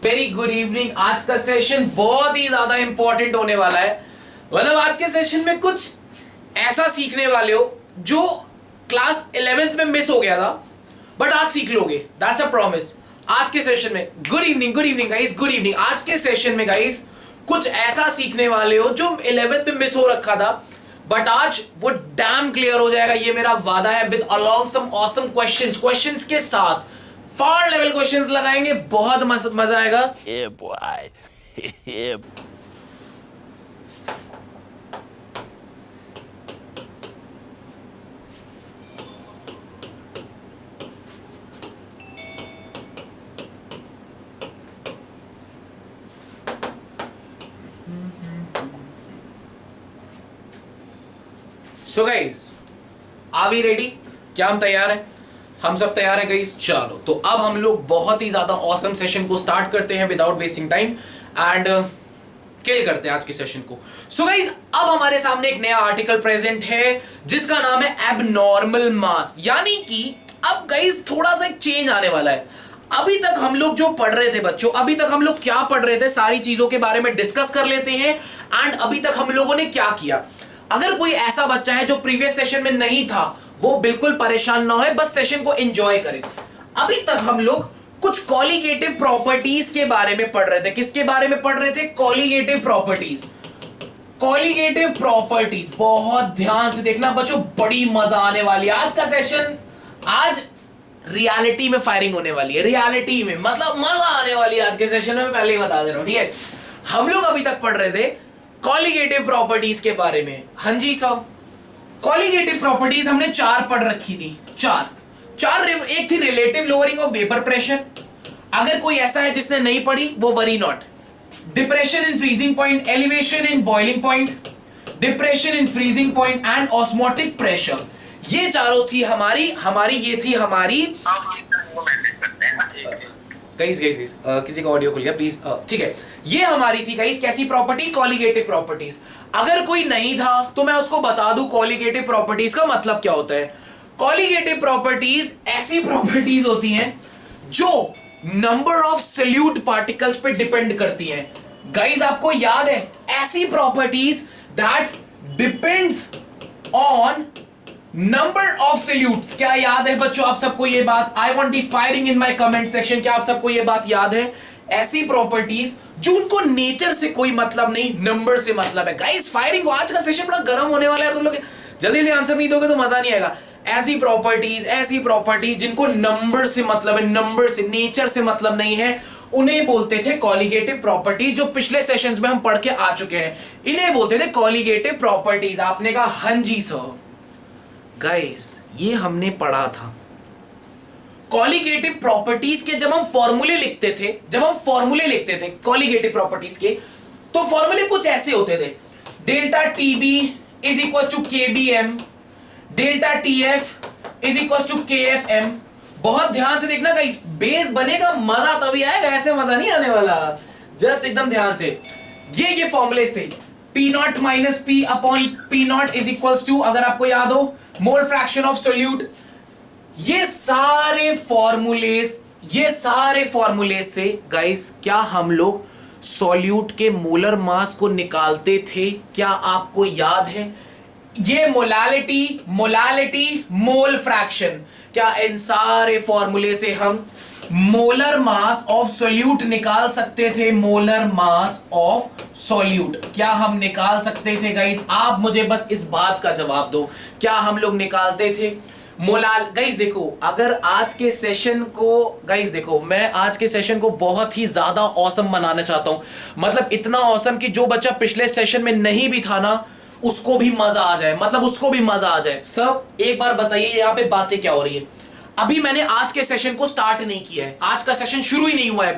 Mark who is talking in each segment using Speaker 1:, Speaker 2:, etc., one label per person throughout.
Speaker 1: Very good evening. आज का session बहुत ही ज्यादा इंपॉर्टेंट होने वाला है। मतलब आज के सेशन में कुछ ऐसा सीखने वाले हो जो क्लास 11th में मिस हो गया था, बट आज सीख लोगे। That's a promise. आज के सेशन में good evening guys, good evening. आज के सेशन में गाइस कुछ ऐसा सीखने वाले हो जो 11th में मिस हो रखा था, बट आज वो डैम क्लियर हो जाएगा, ये मेरा वादा है। With along some awesome questions के साथ फार लेवल क्वेश्चंस लगाएंगे, बहुत मजा आएगा।
Speaker 2: Yeah, boy. Yeah.
Speaker 1: So guys, are we ready? क्या हम तैयार हैं? हम सब तैयार हैं गाइस। चलो तो अब हम लोग बहुत ही ज्यादा ऑसम सेशन को स्टार्ट करते हैं without wasting time and kill करते हैं आज के सेशन को। सो गाइस, अब हमारे सामने एक नया आर्टिकल प्रेजेंट है जिसका नाम है एबनॉर्मल मास। यानी कि अब गाइस थोड़ा सा एक चेंज आने वाला है। अभी तक हम लोग जो पढ़ रहे थे बच्चों, अभी तक हम लोग क्या पढ़ रहे थे, सारी चीजों के बारे में डिस्कस कर लेते हैं। एंड अभी तक हम लोगों ने क्या किया, अगर कोई ऐसा बच्चा है जो प्रीवियस सेशन में नहीं था, वो बिल्कुल परेशान ना हो, बस सेशन को एंजॉय करें। अभी तक हम लोग कुछ कॉलिगेटिव प्रॉपर्टीज के बारे में पढ़ रहे थे। किसके बारे में पढ़ रहे थे? Colligative properties. कॉलिगेटिव प्रॉपर्टीज बहुत ध्यान से देखना बच्चों, बड़ी मजा आने वाली है आज का सेशन। आज रियलिटी में फायरिंग होने वाली है, रियलिटी में, मतलब मजा आने वाली है आज के सेशन में। मैं पहले ही बता दे रहा हूं, ठीक है। हम लोग अभी तक पढ़ रहे थे कॉलिगेटिव प्रॉपर्टीज के बारे में। हाँ जी सर, कॉलिगेटिव प्रॉपर्टीज हमने 4 पढ़ रखी थी। चार एक थी relative lowering of vapour pressure. अगर कोई ऐसा है जिसने नहीं पढ़ी वो worry not. Depression in freezing point, elevation in boiling point, depression in freezing point and osmotic pressure. ये चारों थी हमारी ये थी हमारी गाइस किसी का ऑडियो खुल गया प्लीज, ठीक है। ये हमारी थी गाइस कैसी प्रॉपर्टी? Colligative properties. अगर कोई नहीं था तो मैं उसको बता दूं कॉलिगेटिव प्रॉपर्टीज का मतलब क्या होता है। कॉलिगेटिव प्रॉपर्टीज ऐसी प्रॉपर्टीज होती हैं जो नंबर ऑफ सॉल्यूट पार्टिकल्स पे डिपेंड करती हैं। गाइस आपको याद है ऐसी properties that depends on number of solutes. क्या याद है बच्चों आप सबको ये बात? I want the firing in my comment section. क्या आप सबको ये बात याद है? ऐसी प्रॉपर्टीज जो उनको नेचर से कोई मतलब नहीं, नंबर से मतलब है। गाइस फायरिंग, आज का सेशन बड़ा गर्म होने वाला है। तुम लोग जल्दी आंसर नहीं दोगे तो मजा नहीं आएगा। ऐसी प्रॉपर्टीज जिनको नंबर से मतलब है, नंबर से, नेचर से मतलब नहीं है, उन्हें बोलते थे कॉलिगेटिव प्रॉपर्टीज। जो पिछले सेशंस में हम पढ़ के आ चुके हैं, इन्हें बोलते थे कॉलिगेटिव प्रॉपर्टीज। आपने कहा हाँ जी सर। गाइस ये हमने पढ़ा था कॉलिगेटिव प्रॉपर्टीज के। जब हम फॉर्मूले लिखते थे कॉलिगेटिव प्रॉपर्टीज के, तो फॉर्मूले कुछ ऐसे होते थे। Delta TB is equal to KBM, delta TF is equal to KFM. बहुत ध्यान से देखना गाइस, बेस बनेगा, मजा तभी आएगा, ऐसे मजा नहीं आने वाला। जस्ट एकदम ध्यान से। ये फॉर्मूले थे। P naught minus P upon P naught is equal to, अगर आपको याद हो, मोल फ्रैक्शन ऑफ सोल्यूट। ये सारे फॉर्मूले से गाइस क्या हम लोग सॉल्यूट के मोलर मास को निकालते थे? क्या आपको याद है? ये मोलालिटी, मोल फ्रैक्शन, क्या इन सारे फॉर्मूले से हम मोलर मास ऑफ सॉल्यूट निकाल सकते थे? मोलर मास ऑफ सॉल्यूट क्या हम निकाल सकते थे गाइस? आप मुझे बस इस बात का जवाब दो, क्या हम लोग निकालते थे? गाइस देखो, अगर आज के सेशन को, गाइस देखो, मैं आज के सेशन को बहुत ही ज्यादा ऑसम बनाना चाहता हूं। मतलब इतना ऑसम कि जो बच्चा पिछले सेशन में नहीं भी था ना, उसको भी मजा आ जाए, मतलब उसको भी मजा आ जाए। सब एक बार बताइए यहाँ पे बातें क्या हो रही है। अभी मैंने आज के सेशन को स्टार्ट नहीं किया है, आज का सेशन शुरू ही नहीं हुआ है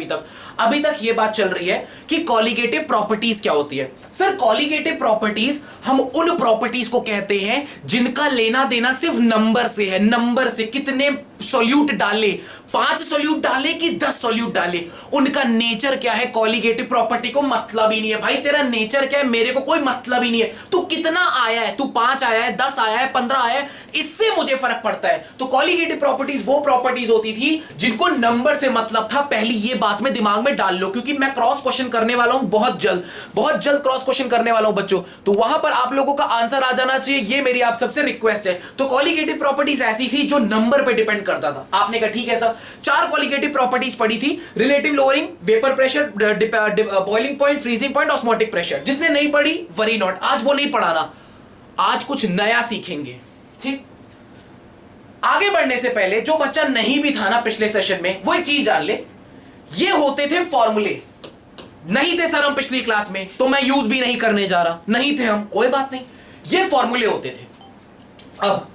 Speaker 1: अभी तक ये बात चल रही है कि कॉलिगेटिव प्रॉपर्टीज क्या होती है। सर कॉलिगेटिव प्रॉपर्टीज हम उन प्रॉपर्टीज को कहते हैं जिनका लेना देना सिर्फ नंबर से है। नंबर से, कितने सॉल्यूट डाले, 5 सॉल्यूट डाले कि 10 सॉल्यूट डाले, उनका नेचर क्या है कॉलिगेटिव प्रॉपर्टी को मतलब ही नहीं है। भाई तेरा नेचर क्या है मेरे को कोई मतलब ही नहीं है। तू कितना आया है, तू 5 आया है, 10 आया है, 15 आया है, इससे मुझे फर्क पड़ता है। तो कॉलिगेटिव प्रॉपर्टीज वो प्रॉपर्टीज होती थी जिनको नंबर से मतलब था। पहली ये बात में दिमाग में में डाल लो, क्योंकि मैं क्रॉस क्वेश्चन करने वाला हूं बहुत जल्द क्रॉस क्वेश्चन करने वाला हूं बच्चों, तो वहां पर आप लोगों का आंसर आ जाना चाहिए, ये मेरी आप सबसे रिक्वेस्ट है। तो कॉलिगेटिव प्रॉपर्टीज ऐसी थी जो नंबर पे डिपेंड करता था। आपने कहा ठीक है सर, 4 कॉलिगेटिव प्रॉपर्टीज पढ़ी थी, relative lowering, vapour pressure, boiling point, freezing point, osmotic pressure. जिसने नहीं पढ़ी वरी नॉट, आज वो नहीं पढ़ाना, आज कुछ नया सीखेंगे। ठीक, आगे बढ़ने से पहले जो बच्चा नहीं भी था ना पिछले सेशन में, वो एक चीज जान ले, ये होते थे फॉर्मूले। नहीं थे सर हम पिछली क्लास में, तो मैं यूज भी नहीं करने जा रहा, नहीं थे हम, कोई बात नहीं, ये फॉर्मूले होते थे। अब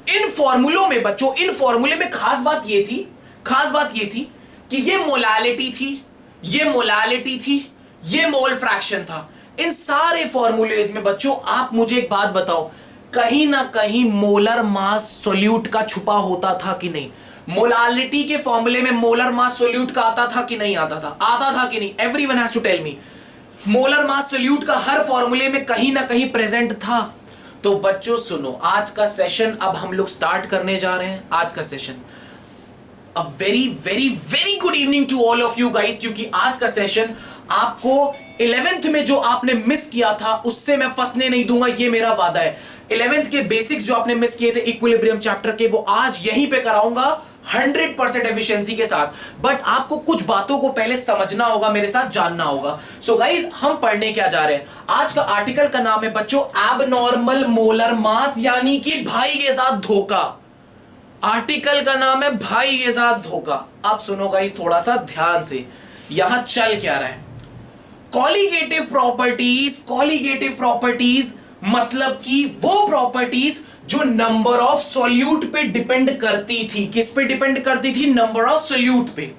Speaker 1: इन फॉर्मूलों में बच्चों, इन फॉर्मूले में खास बात ये थी कि ये मोलालिटी थी, ये मोलालिटी थी, ये मोल फ्रैक्शन था। इन सारे फॉर्मूलेज में बच्चों आप मुझे एक बात बताओ, कहीं ना कहीं मोलर मास सोल्यूट का छुपा होता था कि नहीं? मोलालिटी के फॉर्मूले में मोलर मास सोल्यूट का आता था कि नहीं आता था? आता था कि नहीं? Everyone has to tell me. Molar mass solute का हर फॉर्मूले में कहीं ना कहीं प्रेजेंट था। तो बच्चों सुनो, आज का सेशन अब हम लोग स्टार्ट करने जा रहे हैं। आज का session, a very very very good evening to all of you guys, क्योंकि आज का सेशन आपको 11th में जो आपने मिस किया था उससे मैं फंसने नहीं दूंगा, ये मेरा वादा है। 11th के बेसिक्स जो आपने मिस किए थे इक्विलिब्रियम चैप्टर के, वो आज यहीं पे कराऊंगा 100% एफिशिएंसी के साथ। बट आपको कुछ बातों को पहले समझना होगा, मेरे साथ जानना होगा। सो गाइस, हम पढ़ने क्या जा रहे हैं? आज का आर्टिकल का नाम है बच्चों एबनॉर्मल मोलर मास, यानी कि भाई के साथ धोखा। आर्टिकल का नाम है भाई के साथ धोखा। अब सुनो गाइस थोड़ा सा ध्यान से, यहां चल क्या रहा है। कॉलिगेटिव प्रॉपर्टीज मतलब कि वो प्रॉपर्टीज जो नंबर ऑफ सॉल्यूट पे डिपेंड करती थी। किस पे डिपेंड करती थी? नंबर ऑफ सॉल्यूट पे,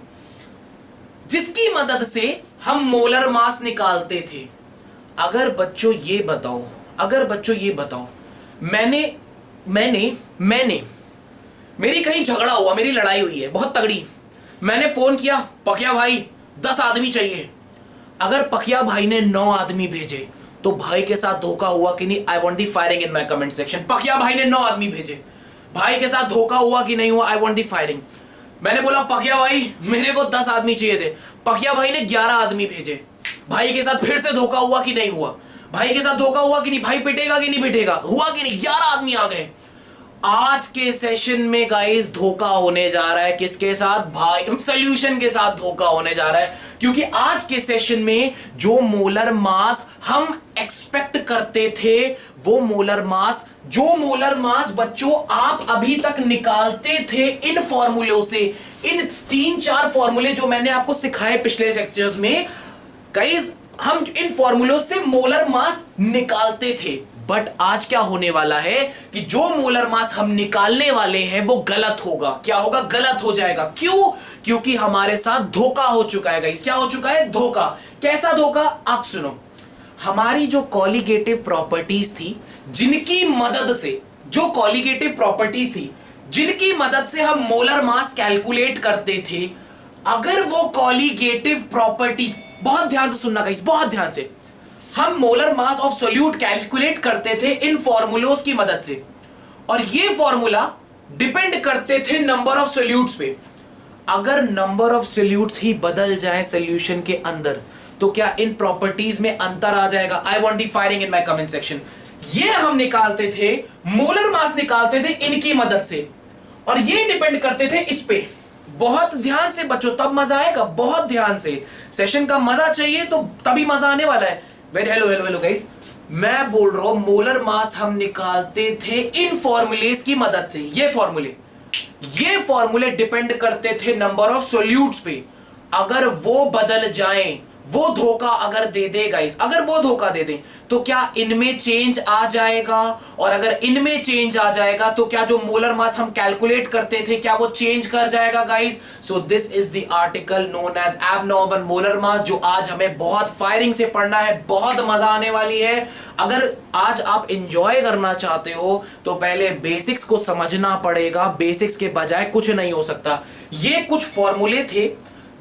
Speaker 1: जिसकी मदद से हम मोलर मास निकालते थे। अगर बच्चों ये बताओ, मैंने मेरी कहीं झगड़ा हुआ, मेरी लड़ाई हुई है बहुत तगड़ी, मैंने फोन किया, पकिया भाई 10 आदमी चाहिए। अगर पकिया भाई ने 9 आदमी भेजे तो भाई के साथ धोखा हुआ कि नहीं? I want the firing in my comment section. पकिया भाई ने 9 आदमी भेजे, भाई के साथ धोखा हुआ कि नहीं हुआ? I want the firing. मैंने बोला पकिया भाई मेरे को 10 आदमी चाहिए थे, पकिया भाई ने 11 आदमी भेजे, भाई के साथ फिर से धोखा हुआ कि नहीं हुआ? भाई के साथ धोखा हुआ कि नहीं? भाई पिटेगा कि नहीं पिटेगा? हुआ कि नहीं? 11 आदमी आ गए। आज के सेशन में गाइस धोखा होने जा रहा है किसके साथ? भाई सॉल्यूशन के साथ धोखा होने जा रहा है, क्योंकि आज के सेशन में जो मोलर मास हम एक्सपेक्ट करते थे, वो मोलर मास बच्चों आप अभी तक निकालते थे इन फॉर्मूलों से, इन 3-4 फॉर्मूले जो मैंने आपको सिखाए पिछले लेक्चर्स में। गाइस हम इन फॉर्मूलों से मोलर मास निकालते थे, बट आज क्या होने वाला है कि जो मोलर मास हम निकालने वाले हैं वो गलत होगा। क्या होगा? गलत हो जाएगा। क्यों? क्योंकि हमारे साथ धोखा हो चुका है गाइस। क्या हो चुका है? धोखा। कैसा धोखा? आप सुनो, हमारी जो कॉलिगेटिव प्रॉपर्टीज थी, जिनकी मदद से, जो कॉलिगेटिव प्रॉपर्टीज थी जिनकी मदद से हम मोलर मास कैलकुलेट करते थे, अगर वो कॉलिगेटिव प्रॉपर्टीज, बहुत ध्यान से सुनना गाइस, बहुत ध्यान से, हम molar mass of solute calculate करते थे इन फॉर्मूलोज की मदद से, और ये फॉर्मूला डिपेंड करते थे नंबर ऑफ सोल्यूट्स पे। अगर नंबर ऑफ सोल्यूट्स ही बदल जाए सॉल्यूशन के अंदर, तो क्या इन प्रॉपर्टीज में अंतर आ जाएगा? I want the firing in my comment section. ये हम निकालते थे, मोलर मास निकालते थे इनकी मदद से, और ये डिपेंड करते थे इस पे। बहुत ध्यान से बच्चों, तब मजा आएगा। बहुत ध्यान से, सेशन का मजा चाहिए तो तभी मजा आने वाला है। वेरी हेलो गाइस, मैं बोल रहा हूं मोलर मास हम निकालते थे इन फॉर्मूलेस की मदद से। ये फॉर्मूले डिपेंड करते थे नंबर ऑफ सॉल्यूट्स पे। अगर वो बदल जाएं, वो धोखा अगर दे दे गाइस, अगर वो धोखा दे दे, तो क्या इनमें चेंज आ जाएगा? और अगर इनमें चेंज आ जाएगा तो क्या जो मोलर मास हम कैलकुलेट करते थे, क्या वो चेंज कर जाएगा guys? So this is the article known as abnormal molar mass, जो आज हमें बहुत फायरिंग से पढ़ना है, बहुत मजा आने वाली है। अगर आज आप एंजॉय करना चाहते हो तो पहले बेसिक्स को समझना पड़ेगा। बेसिक्स के बजाय कुछ नहीं हो सकता। ये कुछ फॉर्मूले थे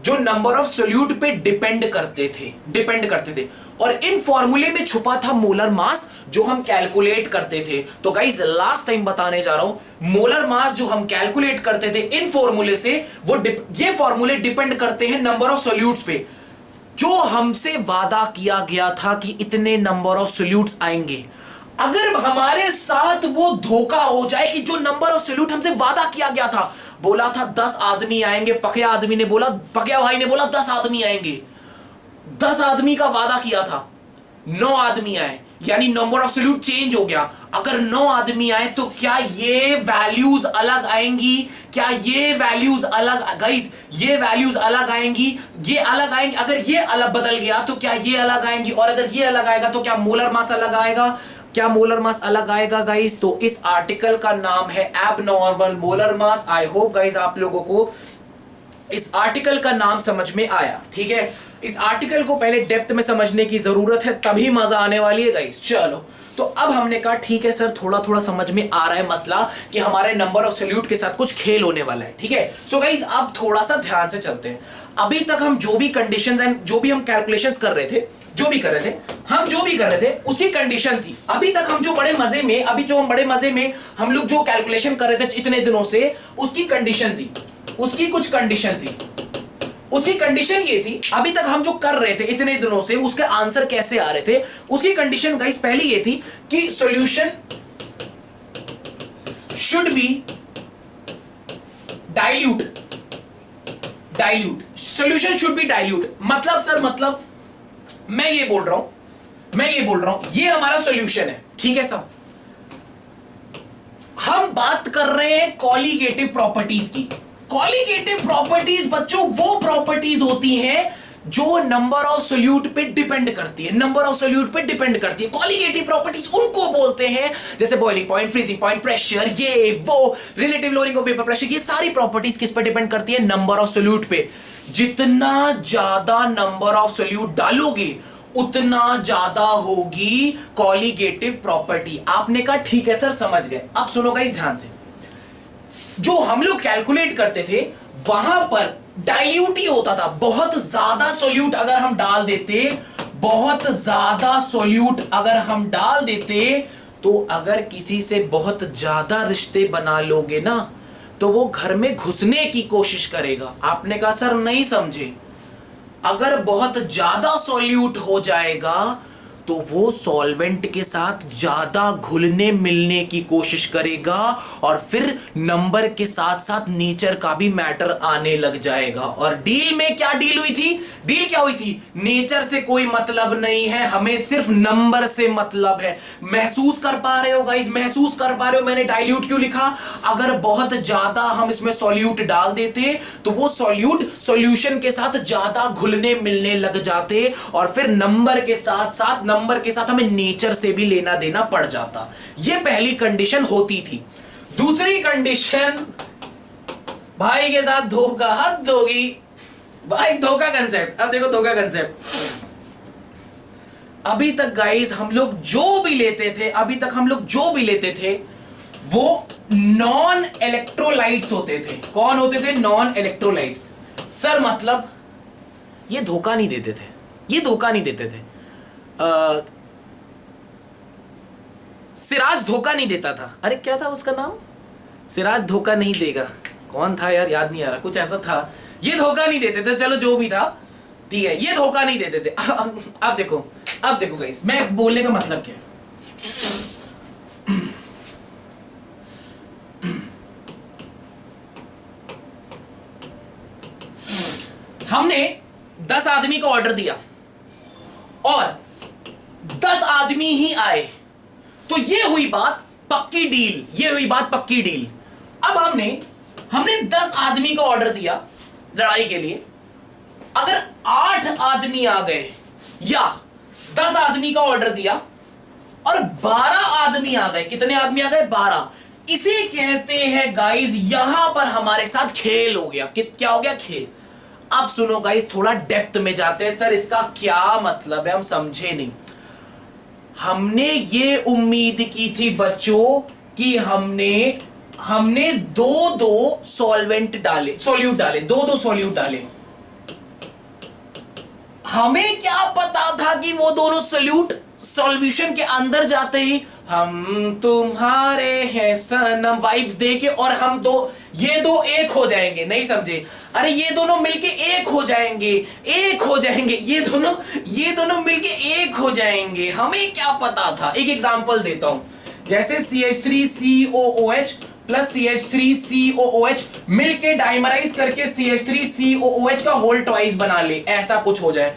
Speaker 1: जो नंबर ऑफ सोल्यूट पे डिपेंड करते थे और इन फॉर्मूले में छुपा था मोलर मास जो हम कैलकुलेट करते थे। तो गाइस लास्ट टाइम बताने जा रहा हूं, मोलर मास जो हम कैलकुलेट करते थे इन फॉर्मूले से, वो ये फॉर्मूले डिपेंड करते हैं नंबर ऑफ सोल्यूट्स पे। जो हमसे वादा किया गया था कि इतने नंबर ऑफ सोल्यूट्स आएंगे, अगर हमारे साथ वो धोखा हो जाए कि जो नंबर ऑफ सोल्यूट हमसे वादा किया गया था, बोला था 10 आदमी आएंगे, पकिया भाई ने बोला 10 आदमी आएंगे, 10 आदमी का वादा किया था, 9 आदमी आए, यानी नंबर ऑफ सोल्यूट चेंज हो गया। अगर 9 आदमी आए तो क्या ये वैल्यूज अलग आएंगी? क्या ये वैल्यूज अलग, गाइस ये वैल्यूज अलग आएंगी, ये अलग आएंगी। अगर ये अलग बदल गया तो क्या ये अलग आएंगी, और अगर ये अलग आएगा तो क्या मोलर मास अलग आएगा? क्या मोलर मास अलग आएगा गाइस? तो इस आर्टिकल का नाम है abnormal molar mass. I hope guys आप लोगों को इस आर्टिकल का नाम समझ में आया, ठीक है। इस आर्टिकल को पहले डेप्थ में समझने की जरूरत है, तभी मजा आने वाली है गाइस। चलो, तो अब हमने कहा ठीक है सर, थोड़ा थोड़ा समझ में आ रहा है मसला कि हमारे नंबर ऑफ सोल्यूट के साथ कुछ खेल होने वाला है, ठीक है। सो गाइस अब थोड़ा सा ध्यान से चलते हैं। अभी तक हम जो भी कंडीशंस एंड जो भी हम कैलकुलेशंस कर रहे थे, उसकी कंडीशन थी। अभी तक हम जो बड़े मजे में हम लोग जो कैलकुलेशन कर रहे थे इतने दिनों से, उसकी कंडीशन थी, उसकी कुछ कंडीशन थी। उसकी कंडीशन ये थी, अभी तक हम जो कर रहे थे इतने दिनों से, उसके आंसर कैसे आ रहे थे, उसकी कंडीशन गाइस पहले ये थी कि solution should be dilute, solution should be dilute. मतलब सर, मतलब मैं ये बोल रहा हूं ये हमारा सॉल्यूशन है, ठीक है सब। हम बात कर रहे हैं कॉलीगेटिव प्रॉपर्टीज की। कॉलीगेटिव प्रॉपर्टीज बच्चों वो प्रॉपर्टीज होती हैं जो नंबर ऑफ सोल्यूट पे डिपेंड करती है, कॉलीगेटिव प्रॉपर्टीज उनको बोलते हैं, जैसे boiling point, freezing point, pressure, ये वो, relative lowering of vapour pressure, ये सारी प्रॉपर्टीज किस पे डिपेंड करती है? नंबर ऑफ सोल्यूट पे। जितना ज्यादा नंबर ऑफ सोल्यूट डालोगे उतना ज्यादा होगी कॉलीगेटिव प्रॉपर्टी। आपने कहा ठीक है सर, समझ गए। अब सुनो गाइस ध्यान से, जो हम लोग कैलकुलेट करते थे वहां पर डाइल्यूट ही होता था। बहुत ज्यादा सोल्यूट अगर हम डाल देते तो अगर किसी से बहुत ज्यादा रिश्ते बना लोगे ना तो वो घर में घुसने की कोशिश करेगा। आपने कहा सर नहीं समझे। अगर बहुत ज्यादा सोल्यूट हो जाएगा तो वो सॉल्वेंट के साथ ज्यादा घुलने मिलने की कोशिश करेगा और फिर नंबर के साथ साथ नेचर का भी मैटर आने लग जाएगा। और डील में क्या डील हुई थी? नेचर से कोई मतलब नहीं है, हमें सिर्फ नंबर से मतलब है। महसूस कर पा रहे हो गाइस? मैंने डाइल्यूट क्यों लिखा? अगर बहुत ज्यादा हम इसमें सॉल्यूट डाल देते तो वो सॉल्यूट सॉल्यूशन के साथ ज्यादा घुलने मिलने लग जाते और फिर नंबर के साथ हमें नेचर से भी लेना देना पड़ जाता। ये पहली कंडीशन होती थी। दूसरी कंडीशन, भाई के साथ धोखा, हद होगी भाई, धोखा कंसेप्ट। अब देखो धोखा कंसेप्ट, अभी तक गाइस हम लोग जो भी लेते थे वो नॉन इलेक्ट्रोलाइट्स होते थे। कौन होते थे? Non electrolytes. सर मतलब ये धोखा नहीं देते थे। सिराज धोखा नहीं देता था। अरे क्या था उसका नाम? सिराज धोखा नहीं देगा, कौन था यार, याद नहीं आ रहा, कुछ ऐसा था। ये धोखा नहीं देते थे, चलो जो भी था ठीक है, ये धोखा नहीं देते थे। अब देखो गाइस, मैं बोलने का मतलब क्या है। हमने 10 आदमी का ऑर्डर दिया और 10 आदमी ही आए, तो ये हुई बात पक्की डील। अब हमने 10 आदमी का ऑर्डर दिया लड़ाई के लिए। अगर 8 आदमी आ गए या 10 आदमी का ऑर्डर दिया और 12 आदमी आ गए, कितने आदमी आ गए? 12। इसे कहते हैं गाइस, यहां पर हमारे साथ खेल हो गया। क्या हो गया? खेल। अब सुनो गाइस, थोड़ा डेप्थ में जाते हैं। सर इसका क्या मतलब है, हम समझे नहीं। हमने ये उम्मीद की थी बच्चों कि हमने दो सॉल्यूट डाले, दो सॉल्यूट डाले। हमें क्या पता था कि वो दोनों सॉल्यूशन के अंदर जाते ही हम तुम्हारे हैं सनम वाइब्स दे के और हम दो ये दो एक हो जाएंगे, नहीं समझे? अरे ये दोनों मिलके एक हो जाएंगे, एक हो जाएंगे, ये दोनों मिलके एक हो जाएंगे। हमें क्या पता था? एक एग्जांपल देता हूं, जैसे CH3COOH प्लस CH3COOH मिलके डाइमराइज करके CH3COOH का होल ट्वाइस बना ले, ऐसा कुछ हो जाए।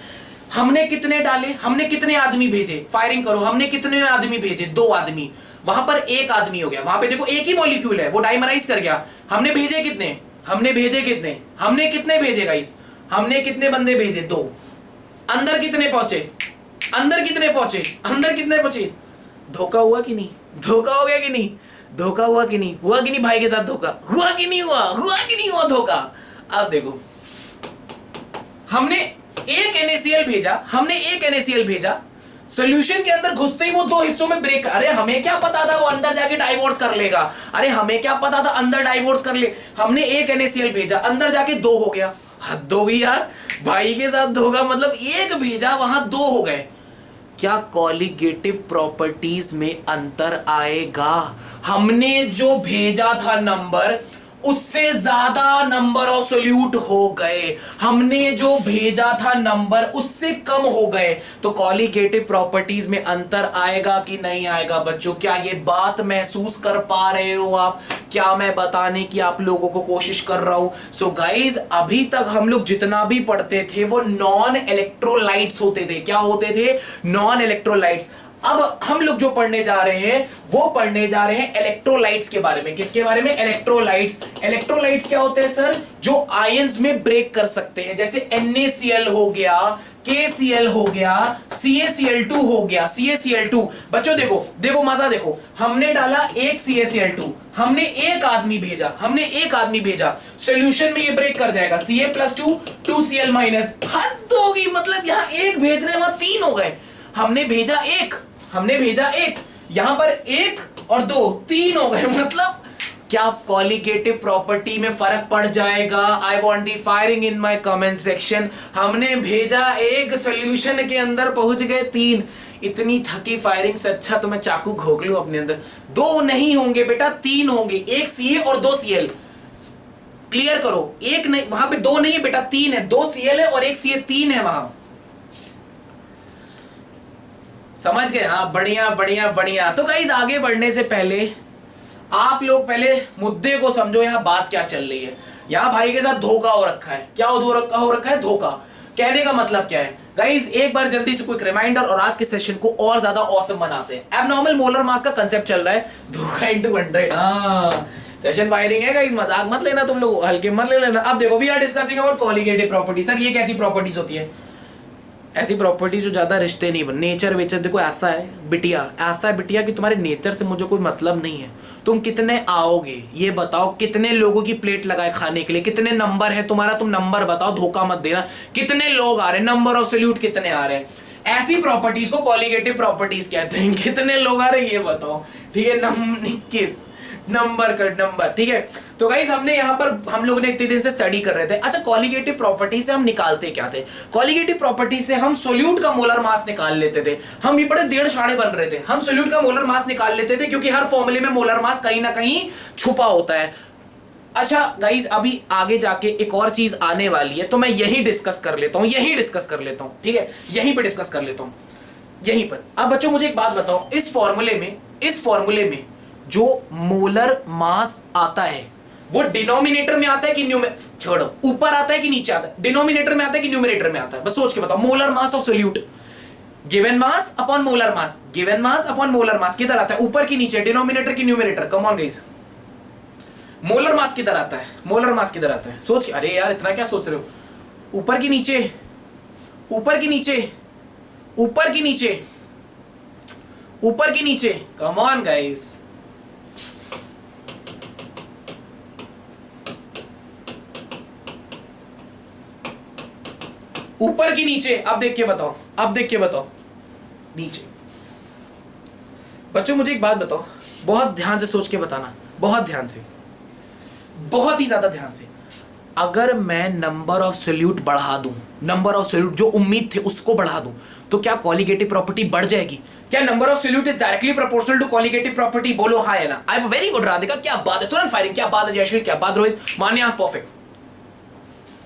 Speaker 1: हमने कितने डाले? हमने कितने आदमी भेजे? फायरिंग करो। हमने कितने आदमी भेजे? 2 आदमी। वहां पर एक आदमी हो गया, वहां पे देखो एक ही मॉलिक्यूल है, वो डाइमराइज कर गया। हमने भेजे कितने? हमने कितने भेजे गाइस? हमने कितने बंदे भेजे? 2। अंदर कितने पहुंचे? अंदर कितने पहुंचे? धोखा हुआ कि नहीं? धोखा हो गया कि नहीं? धोखा हुआ कि नहीं? हुआ कि नहीं भाई के साथ धोखा? हुआ कि नहीं हुआ धोखा? अब देखो, हमने एक NaCl भेजा, सॉल्यूशन के अंदर घुसते ही वो 2 हिस्सों में ब्रेक। अरे हमें क्या पता था वो अंदर जाके डाइवोर्स कर लेगा? अरे हमें क्या पता था अंदर डाइवोर्स कर ले? हमने एक NaCl भेजा, अंदर जाके 2 हो गया। हद हो गई यार, भाई के साथ धोखा। मतलब एक भेजा, वहां 2 हो गए। क्या कॉलिगेटिव प्रॉपर्टीज में अंतर आएगा? हमने जो भेजा था नंबर, उससे ज्यादा नंबर ऑफ सोल्यूट हो गए। हमने जो भेजा था नंबर, उससे कम हो गए। तो कॉलिगेटिव प्रॉपर्टीज में अंतर आएगा कि नहीं आएगा बच्चों? क्या ये बात महसूस कर पा रहे हो आप? क्या मैं बताने की आप लोगों को कोशिश कर रहा हूं? सो गाइज, अभी तक हम लोग जितना भी पढ़ते थे वो नॉन इलेक्ट्रोलाइट्स होते थे। क्या होते थे? Non electrolytes. अब हम लोग जो पढ़ने जा रहे हैं वो पढ़ने जा रहे हैं इलेक्ट्रोलाइट्स के बारे में। किसके बारे में? इलेक्ट्रोलाइट्स। इलेक्ट्रोलाइट्स क्या होते हैं सर? जो आयंस में ब्रेक कर सकते हैं, जैसे NaCl हो गया, KCl हो गया, CaCl2 हो गया। CaCl2 बच्चों देखो मजा देखो, हमने डाला एक CaCl2, हमने एक आदमी भेजा, सॉल्यूशन में ये ब्रेक कर जाएगा, Ca+2 2Cl-। हद होगी, मतलब यहां एक भेज रहे हैं, वहां 3 हो गए। हमने भेजा एक, यहां पर 1 और 2 3 हो गए। मतलब क्या कॉलिगेटिव प्रॉपर्टी में फर्क पड़ जाएगा? I want the firing in my comment section. हमने भेजा एक, सोल्यूशन के अंदर पहुंच गए 3। इतनी थकी फायरिंग से अच्छा तो मैं चाकू घोंक लूं अपने अंदर। 2 नहीं होंगे बेटा, 3 होंगे, 1 Ca और 2 Cl। क्लियर करो, एक नहीं, वहां पे 2 नहीं है बेटा, 3 है। 2 Cl है और 1 Ca, 3 है वहां। समझ गए? हाँ, बढ़िया। तो गाइस, आगे बढ़ने से पहले आप लोग पहले मुद्दे को समझो, यहां बात क्या चल रही है। यहां भाई के साथ धोखा हो रखा है। क्या हो रखा है? धोखा। कहने का मतलब क्या है गाइस? एक बार जल्दी से क्विक रिमाइंडर और आज के सेशन को और ज्यादा ऑसम बनाते हैं। एबनॉर्मल मोलर मास का कंसेप्ट चल रहा है, धोखा इनटू 100। सेशन फायरिंग है गाइस, मजाक मत लेना तुम लोग, हल्के मत ले लेना। अब देखो, we are discussing about colligative property. Sir ये कैसी प्रॉपर्टीज होती है? ऐसी प्रॉपर्टी जो ज्यादा रिश्ते नहीं बन, नेचर वेचर। देखो ऐसा है बिटिया कि तुम्हारे नेचर से मुझे कोई मतलब नहीं है। तुम कितने आओगे ये बताओ, कितने लोगों की प्लेट लगाए खाने के लिए, कितने नंबर है तुम्हारा, तुम नंबर बताओ, धोखा मत देना। कितने लोग आ रहे, नंबर ऑफ सोल्यूट कितने आ रहे हैं? ऐसी प्रॉपर्टीज को कॉलिगेटिव प्रॉपर्टीज कहते हैं। कितने लोग आ रहे हैं ये बताओ, ठीक है? नंबर, ठीक है? तो गाइस, हमने यहाँ पर हम लोग ने इतने दिन से स्टडी कर रहे थे। अच्छा, कॉलिगेटिव प्रॉपर्टी से हम निकालते क्या थे? कॉलिगेटिव प्रॉपर्टी से हम सोल्यूट का मोलर मास निकाल लेते थे। हम ये बड़े 1.5 बन रहे थे, हम सोल्यूट का मोलर मास निकाल लेते थे, क्योंकि हर फॉर्मूले में मोलर मास कहीं ना कहीं छुपा होता है। अच्छा गाइस, अभी आगे जाके एक और चीज आने वाली है, तो मैं यही डिस्कस कर लेता हूँ, ठीक है? यहीं पे डिस्कस कर लेता हूँ, यहीं पर। अब बच्चों मुझे एक बात बताओ, इस फॉर्मूले में जो मोलर मास आता है वो डिनोमिनेटर में आता है कि छोड़ो, ऊपर आता है कि नीचे आता है? डिनोमिनेटर में आता है कि न्यूमरेटर में आता है? बस सोच के बताओ। Molar mass of solute, given mass upon molar mass किधर आता है? ऊपर की नीचे, डिनोमिनेटर की numerator? Come on guys, molar मास किधर आता है? सोच के, अरे यार इतना क्या सोच रहे हो? ऊपर की नीचे, कम ऑन गाइस। ऊपर की नीचे? अब देख के बताओ, नीचे। बच्चों मुझे एक बात बताओ, बहुत ध्यान से सोच के बताना, बहुत ही ज्यादा ध्यान से। अगर मैं नंबर ऑफ सोल्यूट बढ़ा दूं, नंबर ऑफ सोल्यूट जो उम्मीद थे उसको बढ़ा दूं, तो क्या कॉलिगेटिव प्रॉपर्टी बढ़ जाएगी? क्या number of solute is directly proportional to colligative property? बोलो हाँ या ना। I have very good Radhika, क्या बात है, तुरंत फायरिंग, क्या बात है जयश्री, क्या बात रोहित, मान्या, परफेक्ट।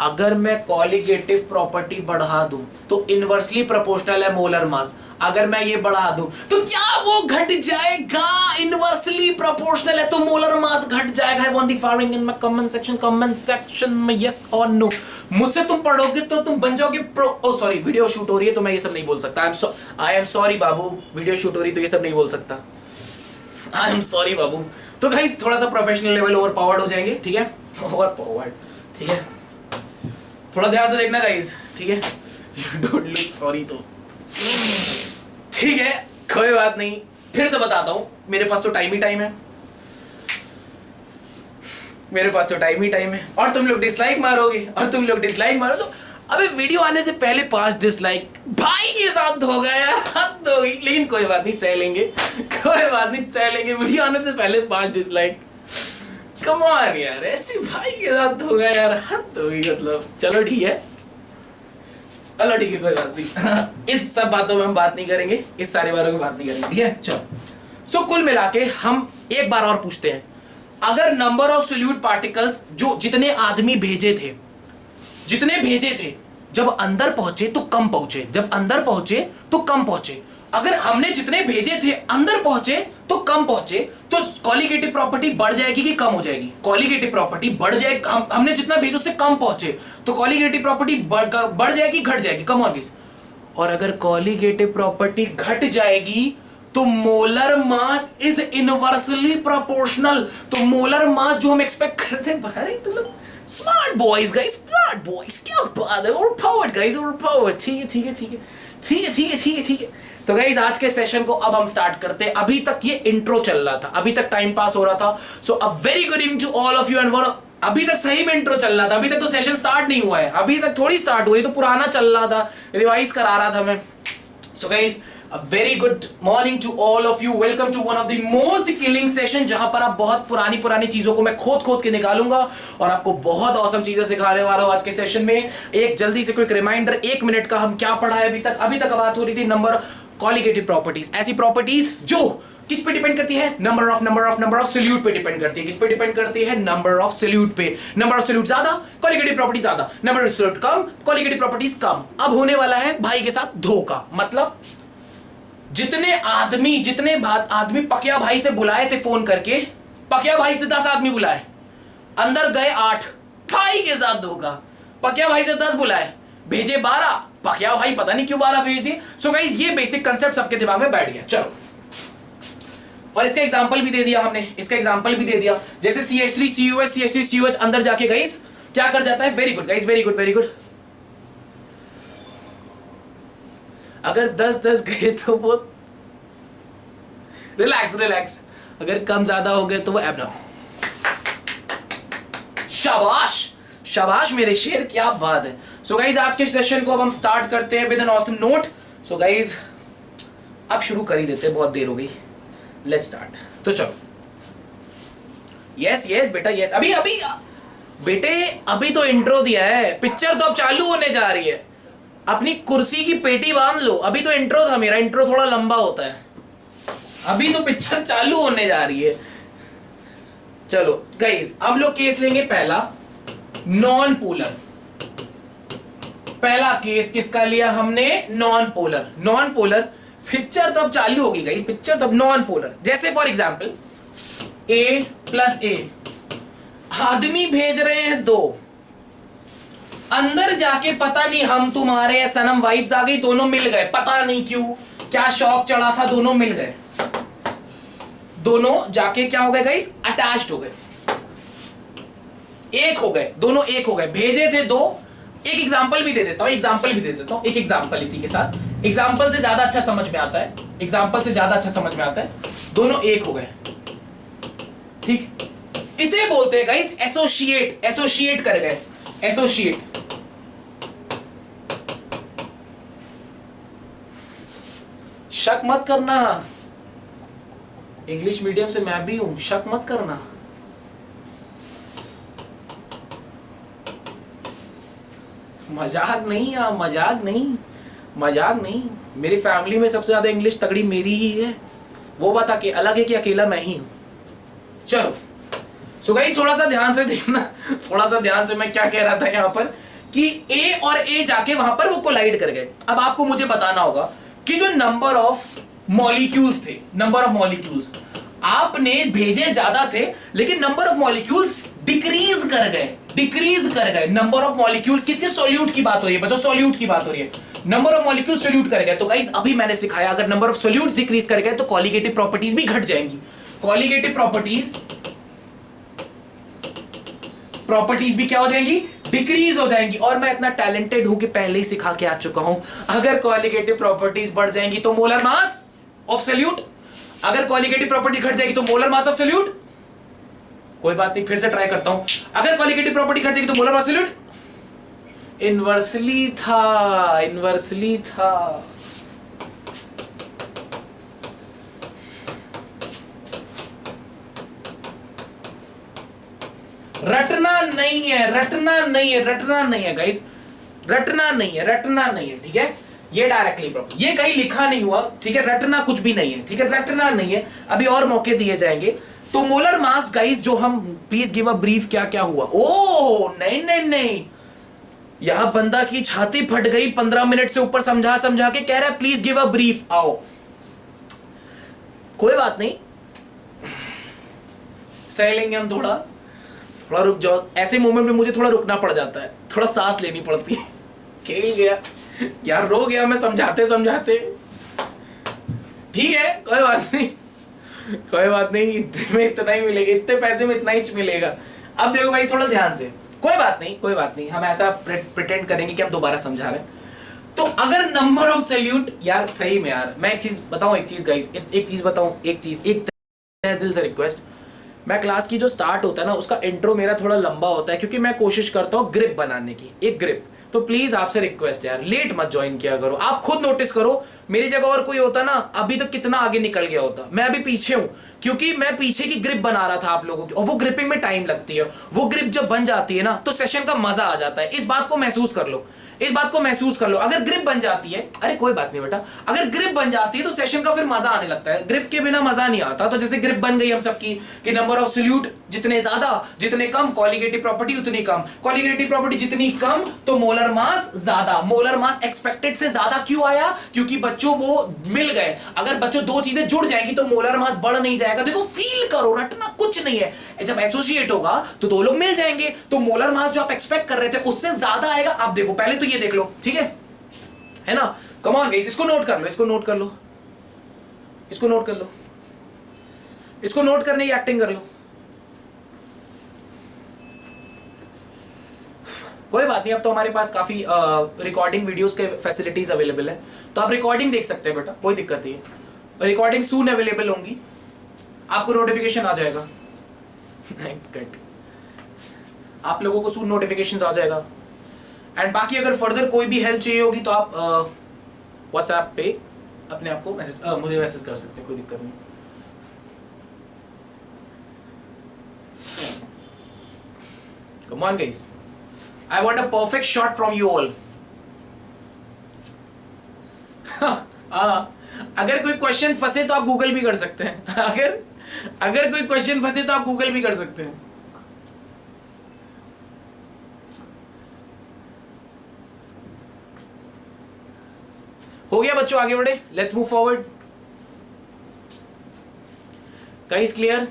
Speaker 1: अगर मैं कॉलिगेटिव प्रॉपर्टी बढ़ा दूं तो इनवर्सली प्रोपोर्शनल है मोलर मास। अगर मैं ये बढ़ा दूं तो क्या वो घट जाएगा? इनवर्सली प्रोपोर्शनल है तो मोलर मास घट जाएगा। आई want the firing in my comment section में यस और नो। मुझसे तुम पढ़ोगे तो तुम बन जाओगे प्रो। ओ सॉरी, वीडियो शूट हो रही है तो मैं ये सब नहीं बोल सकता। I am sorry Babu, video shoot हो रही तो ये सब नहीं बोल सकता। आई एम सॉरी बाबू। तो गाइस थोड़ा सा प्रोफेशनल लेवल ओवर पावर्ड हो जाएंगे, ठीक है, ओवर पावर्ड, ठीक है, थोड़ा ध्यान से देखना गाइस, ठीक है, यू डोंट लुक सॉरी तो ठीक है, कोई बात नहीं। फिर से बताता हूं, मेरे पास तो टाइम ही टाइम है, मेरे पास तो टाइम ही टाइम है, और तुम लोग डिसलाइक मारोगे, और तुम लोग डिसलाइक मारो तो अबे वीडियो आने से पहले 5 डिसलाइक भाई के साथ हो गया यार, हद हो गई। लेकिन कोई बात नहीं, सह लेंगे, कोई बात नहीं, सह लेंगे। वीडियो आने से पहले 5 डिसलाइक, कम ऑन यार, ऐसे भाई के साथ हो गया यार, हद हो गई। मतलब चलो ठीक है, चलो ठीक है, कोई बात नहीं इस सब बातों में हम बात नहीं करेंगे, इस सारी बातों में बात नहीं करेंगे, ठीक है। चलो सो कुल मिला के हम एक बार और पूछते हैं, अगर नंबर ऑफ सोल्यूट पार्टिकल्स जो जितने आदमी भेजे थे, जितने भेजे थे, जब अंदर पहुंचे तो कम पहुंचे, जब अंदर पहुंचे तो कम पहुंचे, अगर हमने जितने भेजे थे अंदर पहुंचे तो कम पहुंचे, तो कॉलिगेटिव प्रॉपर्टी बढ़ जाएगी कि कम हो जाएगी? कॉलिगेटिव प्रॉपर्टी बढ़ जाएगी। हमने जितना भेजा उससे कम पहुंचे तो कॉलिगेटिव प्रॉपर्टी बढ़ जाएगी, घट जाएगी? कम ऑन गाइस। और अगर कॉलिगेटिव प्रॉपर्टी घट जाएगी तो molar mass is inversely proportional. तो मोलर मास जो हम एक्सपेक्ट करते हैं बढ़ रही, तो smart boys guys, smart boys, क्या बात है, ओवरपावर्ड गाइस, ओवरपावर्ड। ठीक है ठीक है ठीक है ठीक है ठीक है ठीक है ठीक है। तो गाइस आज के सेशन को अब हम स्टार्ट करते हैं। अभी तक ये इंट्रो चल रहा था, अभी तक टाइम पास हो रहा था। So a very good evening to all of you and one. अभी तक सही में इंट्रो चल रहा था, अभी तक तो सेशन स्टार्ट नहीं हुआ है, अभी तक थोड़ी स्टार्ट हुई, तो पुराना चल रहा था, रिवाइज करा रहा था मैं। So guys A very good morning to all of you. Welcome to one of the most killing session, जहां पर आप बहुत पुरानी चीजों को मैं खोद के निकालूंगा और आपको बहुत औसम चीजें सिखाने वाला हूं आज के सेशन में। एक जल्दी से क्विक रिमाइंडर, 1 मिनट का, हम क्या पढ़ा है अभी तक? अभी तक बात हो रही थी नंबर कॉलिगेटिव प्रॉपर्टीज, ऐसी प्रॉपर्टीज जो किस पे डिपेंड करती है? नंबर ऑफ सोल्यूट पे डिपेंड करती है। किस पे डिपेंड करती है? नंबर ऑफ सोल्यूट पे। नंबर ऑफ सोल्यूट ज्यादा, कॉलिगेटिव प्रॉपर्टी ज्यादा, नंबर ऑफ सोल्यूट कम, कॉलिगेटिव प्रॉपर्टीज कम। अब होने वाला है भाई के साथ धोखा। मतलब जितने आदमी पकिया भाई से बुलाए थे फोन करके, पकिया भाई से 10 आदमी बुलाए, अंदर गए 8, भाई के साथ धोखा। पकिया भाई से 10 बुलाए, भेजे 12, पकिया भाई पता नहीं क्यों 12 भेज दिए। सो गाइस ये बेसिक कंसेप्ट सबके दिमाग में बैठ गया। चलो, और इसका एग्जांपल भी दे दिया हमने, इसका एग्जांपल भी दे दिया। जैसे CH3COH अंदर जाके गाइस क्या कर जाता है? Very good guys, very good very good. अगर 10-10 गए तो वो रिलैक्स, अगर कम ज्यादा हो गए तो वो एबनॉर्मल। शाबाश मेरे शेर, क्या बात है। सो गाइज आज के सेशन को अब हम स्टार्ट करते हैं with an awesome note. So guys अब शुरू कर ही देते हैं, बहुत देर हो गई, लेट्स स्टार्ट। तो चलो, यस बेटा यस, अभी बेटे अभी तो इंट्रो दिया है, पिक्चर तो अब चालू होने जा रही है। अपनी कुर्सी की पेटी बांध लो, अभी तो इंट्रो था मेरा, इंट्रो थोड़ा लंबा होता है, अभी तो पिक्चर चालू होने जा रही है। चलो गाइस हम लोग केस लेंगे पहला, नॉन पोलर। पहला केस किसका लिया हमने? Non polar. पिक्चर तो अब चालू होगी गाइस, पिक्चर तो अब नॉन पोलर। जैसे फॉर एग्जांपल A+A, आदमी भेज रहे हैं 2, अंदर जाके पता नहीं हम तुम्हारे सनम वाइब्स आ गई, दोनों मिल गए, पता नहीं क्यों, क्या शौक चढ़ा था, दोनों मिल गए, दोनों जाके क्या हो गए गाइस? अटैच्ड हो गए, एक हो गए, दोनों एक हो गए। भेजे थे 2, एक एग्जांपल भी दे देता हूं, एक एग्जांपल इसी के साथ, एग्जांपल से ज्यादा अच्छा समझ में आता है, दोनों एक हो गए, ठीक। इसे बोलते हैं गाइस एसोसिएट कर गए, एसोसिएट। शक मत करना, इंग्लिश मीडियम से मैं भी हूं, शक मत करना। मजाक नहीं यार, मजाक नहीं, मजाक नहीं। मेरी फैमिली में सबसे ज्यादा इंग्लिश तगड़ी मेरी ही है। वो बात अलग है कि अकेला मैं ही हूं। चलो सो गाइस थोड़ा सा ध्यान से देखना, थोड़ा सा ध्यान से मैं क्या कह रहा था यहाँ पर कि ए और ए जाके वहां पर वो कोलाइड कर गए। अब आपको मुझे बताना होगा कि जो नंबर ऑफ मॉलिक्यूल्स थे, नंबर ऑफ मॉलिक्यूल्स आपने भेजे ज्यादा थे लेकिन नंबर ऑफ मॉलिक्यूल्स डिक्रीज कर गए, डिक्रीज कर गए। नंबर ऑफ मॉलिक्यूल्स किसके? सॉल्यूट की बात हो रही है बच्चों, सॉल्यूट की बात हो रही है। नंबर ऑफ मॉलिक्यूल सॉल्यूट कर गए। तो गाइस अभी मैंने सिखाया अगर नंबर ऑफ सॉल्यूट्स डिक्रीज कर गए तो कॉलिगेटिव प्रॉपर्टीज भी घट जाएंगी। कॉलिगेटिव प्रॉपर्टीज भी क्या हो जाएंगी? डिक्रीज हो जाएंगी। और मैं इतना टैलेंटेड हूं कि पहले ही सिखा के आ चुका हूं, अगर कॉलिगेटिव प्रॉपर्टीज बढ़ जाएंगी तो मोलर मास ऑफ सॉल्यूट, अगर कॉलिगेटिव प्रॉपर्टी घट जाएगी तो मोलर मास ऑफ सॉल्यूट। कोई बात नहीं, फिर से ट्राई करता हूं। अगर कॉलिगेटिव प्रॉपर्टी घट जाएगी तो मोलर मास सॉल्यूट। इनवर्सली था, इनवर्सली था। रटना नहीं है, रटना नहीं है, रटना नहीं है गाइस, रटना नहीं है, रटना नहीं है, ठीक है। ये डायरेक्टली प्रॉब्लम, ये कहीं लिखा नहीं हुआ, ठीक है। रटना कुछ भी नहीं है, ठीक है, रटना नहीं है। अभी और मौके दिए जाएंगे। तो मोलर मास गाइस जो हम, प्लीज गिव अ ब्रीफ, क्या क्या हुआ। ओ नहीं नहीं नहीं, यहां बंदा की छाती फट गई, 15 मिनट से ऊपर समझा समझा के कह रहा है प्लीज गिव अ ब्रीफ। आओ कोई बात नहीं, सह लेंगे हम। थोड़ा थोड़ा रुक जाओ। ऐसे मोमेंट में मुझे थोड़ा रुकना पड़ जाता है, थोड़ा सांस लेनी पड़ती है। खेल गया यार, रो गया मैं समझाते समझाते। ठीक है कोई बात नहीं, कोई बात नहीं, इतने में इतना ही मिलेगा, इतने पैसे में इतना ही मिलेगा। अब देखो भाई थोड़ा ध्यान से, कोई बात नहीं, कोई बात नहीं, हम ऐसा प्रिटेंड करेंगे कि हम दोबारा समझा रहे हैं। तो अगर नंबर ऑफ सॉल्यूट, यार सही में यार मैं एक चीज बताऊं, एक चीज गाइस, एक चीज बताऊं, एक चीज, एक दिल से रिक्वेस्ट, मैं क्लास की जो स्टार्ट होता है ना उसका इंट्रो मेरा थोड़ा लंबा होता है क्योंकि मैं कोशिश करता हूँ ग्रिप बनाने की, एक ग्रिप। तो प्लीज आपसे रिक्वेस्ट यार लेट मत ज्वाइन किया करो। आप खुद नोटिस करो, मेरी जगह और कोई होता ना अभी तो कितना आगे निकल गया होता। मैं अभी पीछे हूं क्योंकि मैं पीछे की ग्रिप बना रहा था आप लोगों की, और वो ग्रिपिंग में टाइम लगती है। वो ग्रिप जब बन जाती है ना तो सेशन का मजा आ जाता है। इस बात को महसूस कर लो, इस बात को महसूस कर लो। अगर ग्रिप बन जाती है, अरे कोई बात नहीं बेटा, अगर ग्रिप बन जाती है तो सेशन का फिर मजा आने लगता है। ग्रिप के बिना मजा नहीं आता। तो जैसे ग्रिप बन गई हम सबकी कि नंबर ऑफ सॉल्यूट जितने ज्यादा जितने कम, कॉलिगेटिव प्रॉपर्टी उतनी कम, कॉलिगेटिव प्रॉपर्टी जितनी कम तो मोलर मास ज्यादा। मोलर मास एक्सपेक्टेड से ज्यादा क्यों आया? क्योंकि बच्चों वो मिल गए। अगर बच्चों दो चीजें जुड़ जाएंगी तो मोलर मास बढ़ नहीं जाएगा। देखो फील करो, रटना कुछ नहीं है। जब एसोसिएट होगा तो दो लोग मिल जाएंगे तो मोलर मास जो आप एक्सपेक्ट कर रहे थे उससे ज्यादा आएगा। आप देखो पहले तो ये देख लो, ठीक है ना। कम ऑन गाइस, इसको नोट कर लो, इसको नोट कर लो, इसको नोट कर लो, इसको नोट करने की एक्टिंग कर लो। कोई बात नहीं, अब तो हमारे पास काफी रिकॉर्डिंग वीडियोस के फैसिलिटीज अवेलेबल है, तो आप रिकॉर्डिंग देख सकते हैं बेटा, कोई दिक्कत नहीं है। रिकॉर्डिंग सून अवेलेबल होंगी, आपको नोटिफिकेशन आ जाएगा। कट, आप लोगों को सून नोटिफिकेशन आ जाएगा। एंड बाकी अगर फर्दर कोई भी हेल्प चाहिए होगी तो आप व्हाट्सएप पे अपने आप को मैसेज, मुझे मैसेज कर सकते हैं, कोई दिक्कत नहीं। कम on guys, I want a perfect shot from you all. अगर कोई क्वेश्चन फंसे तो आप गूगल भी कर सकते हैं। अगर कोई क्वेश्चन फंसे तो आप गूगल भी कर सकते हैं। हो गया बच्चों, आगे बढ़े, let's move forward. Guys clear?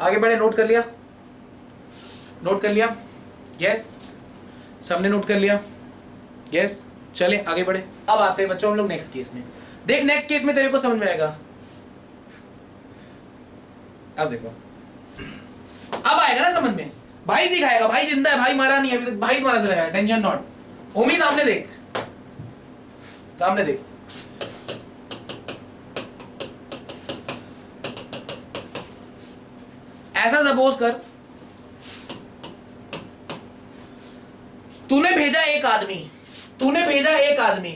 Speaker 1: आगे बढ़े, नोट कर लिया, नोट कर लिया, यस, सबने नोट कर लिया, यस। चले आगे बढ़े। अब आते हैं बच्चों हम लोग नेक्स्ट केस में। देख नेक्स्ट केस में तेरे को समझ में आएगा। अब देखो, अब आएगा ना समझ में। भाई सिखाएगा, भाई जिंदा है, भाई मरा नहीं है अभी तक, भाई तुम्हारा सिखाएगा, टेंशन नॉट। ओमी सामने देख, सामने देख। ऐसा सपोज कर तूने भेजा एक आदमी, तूने भेजा एक आदमी,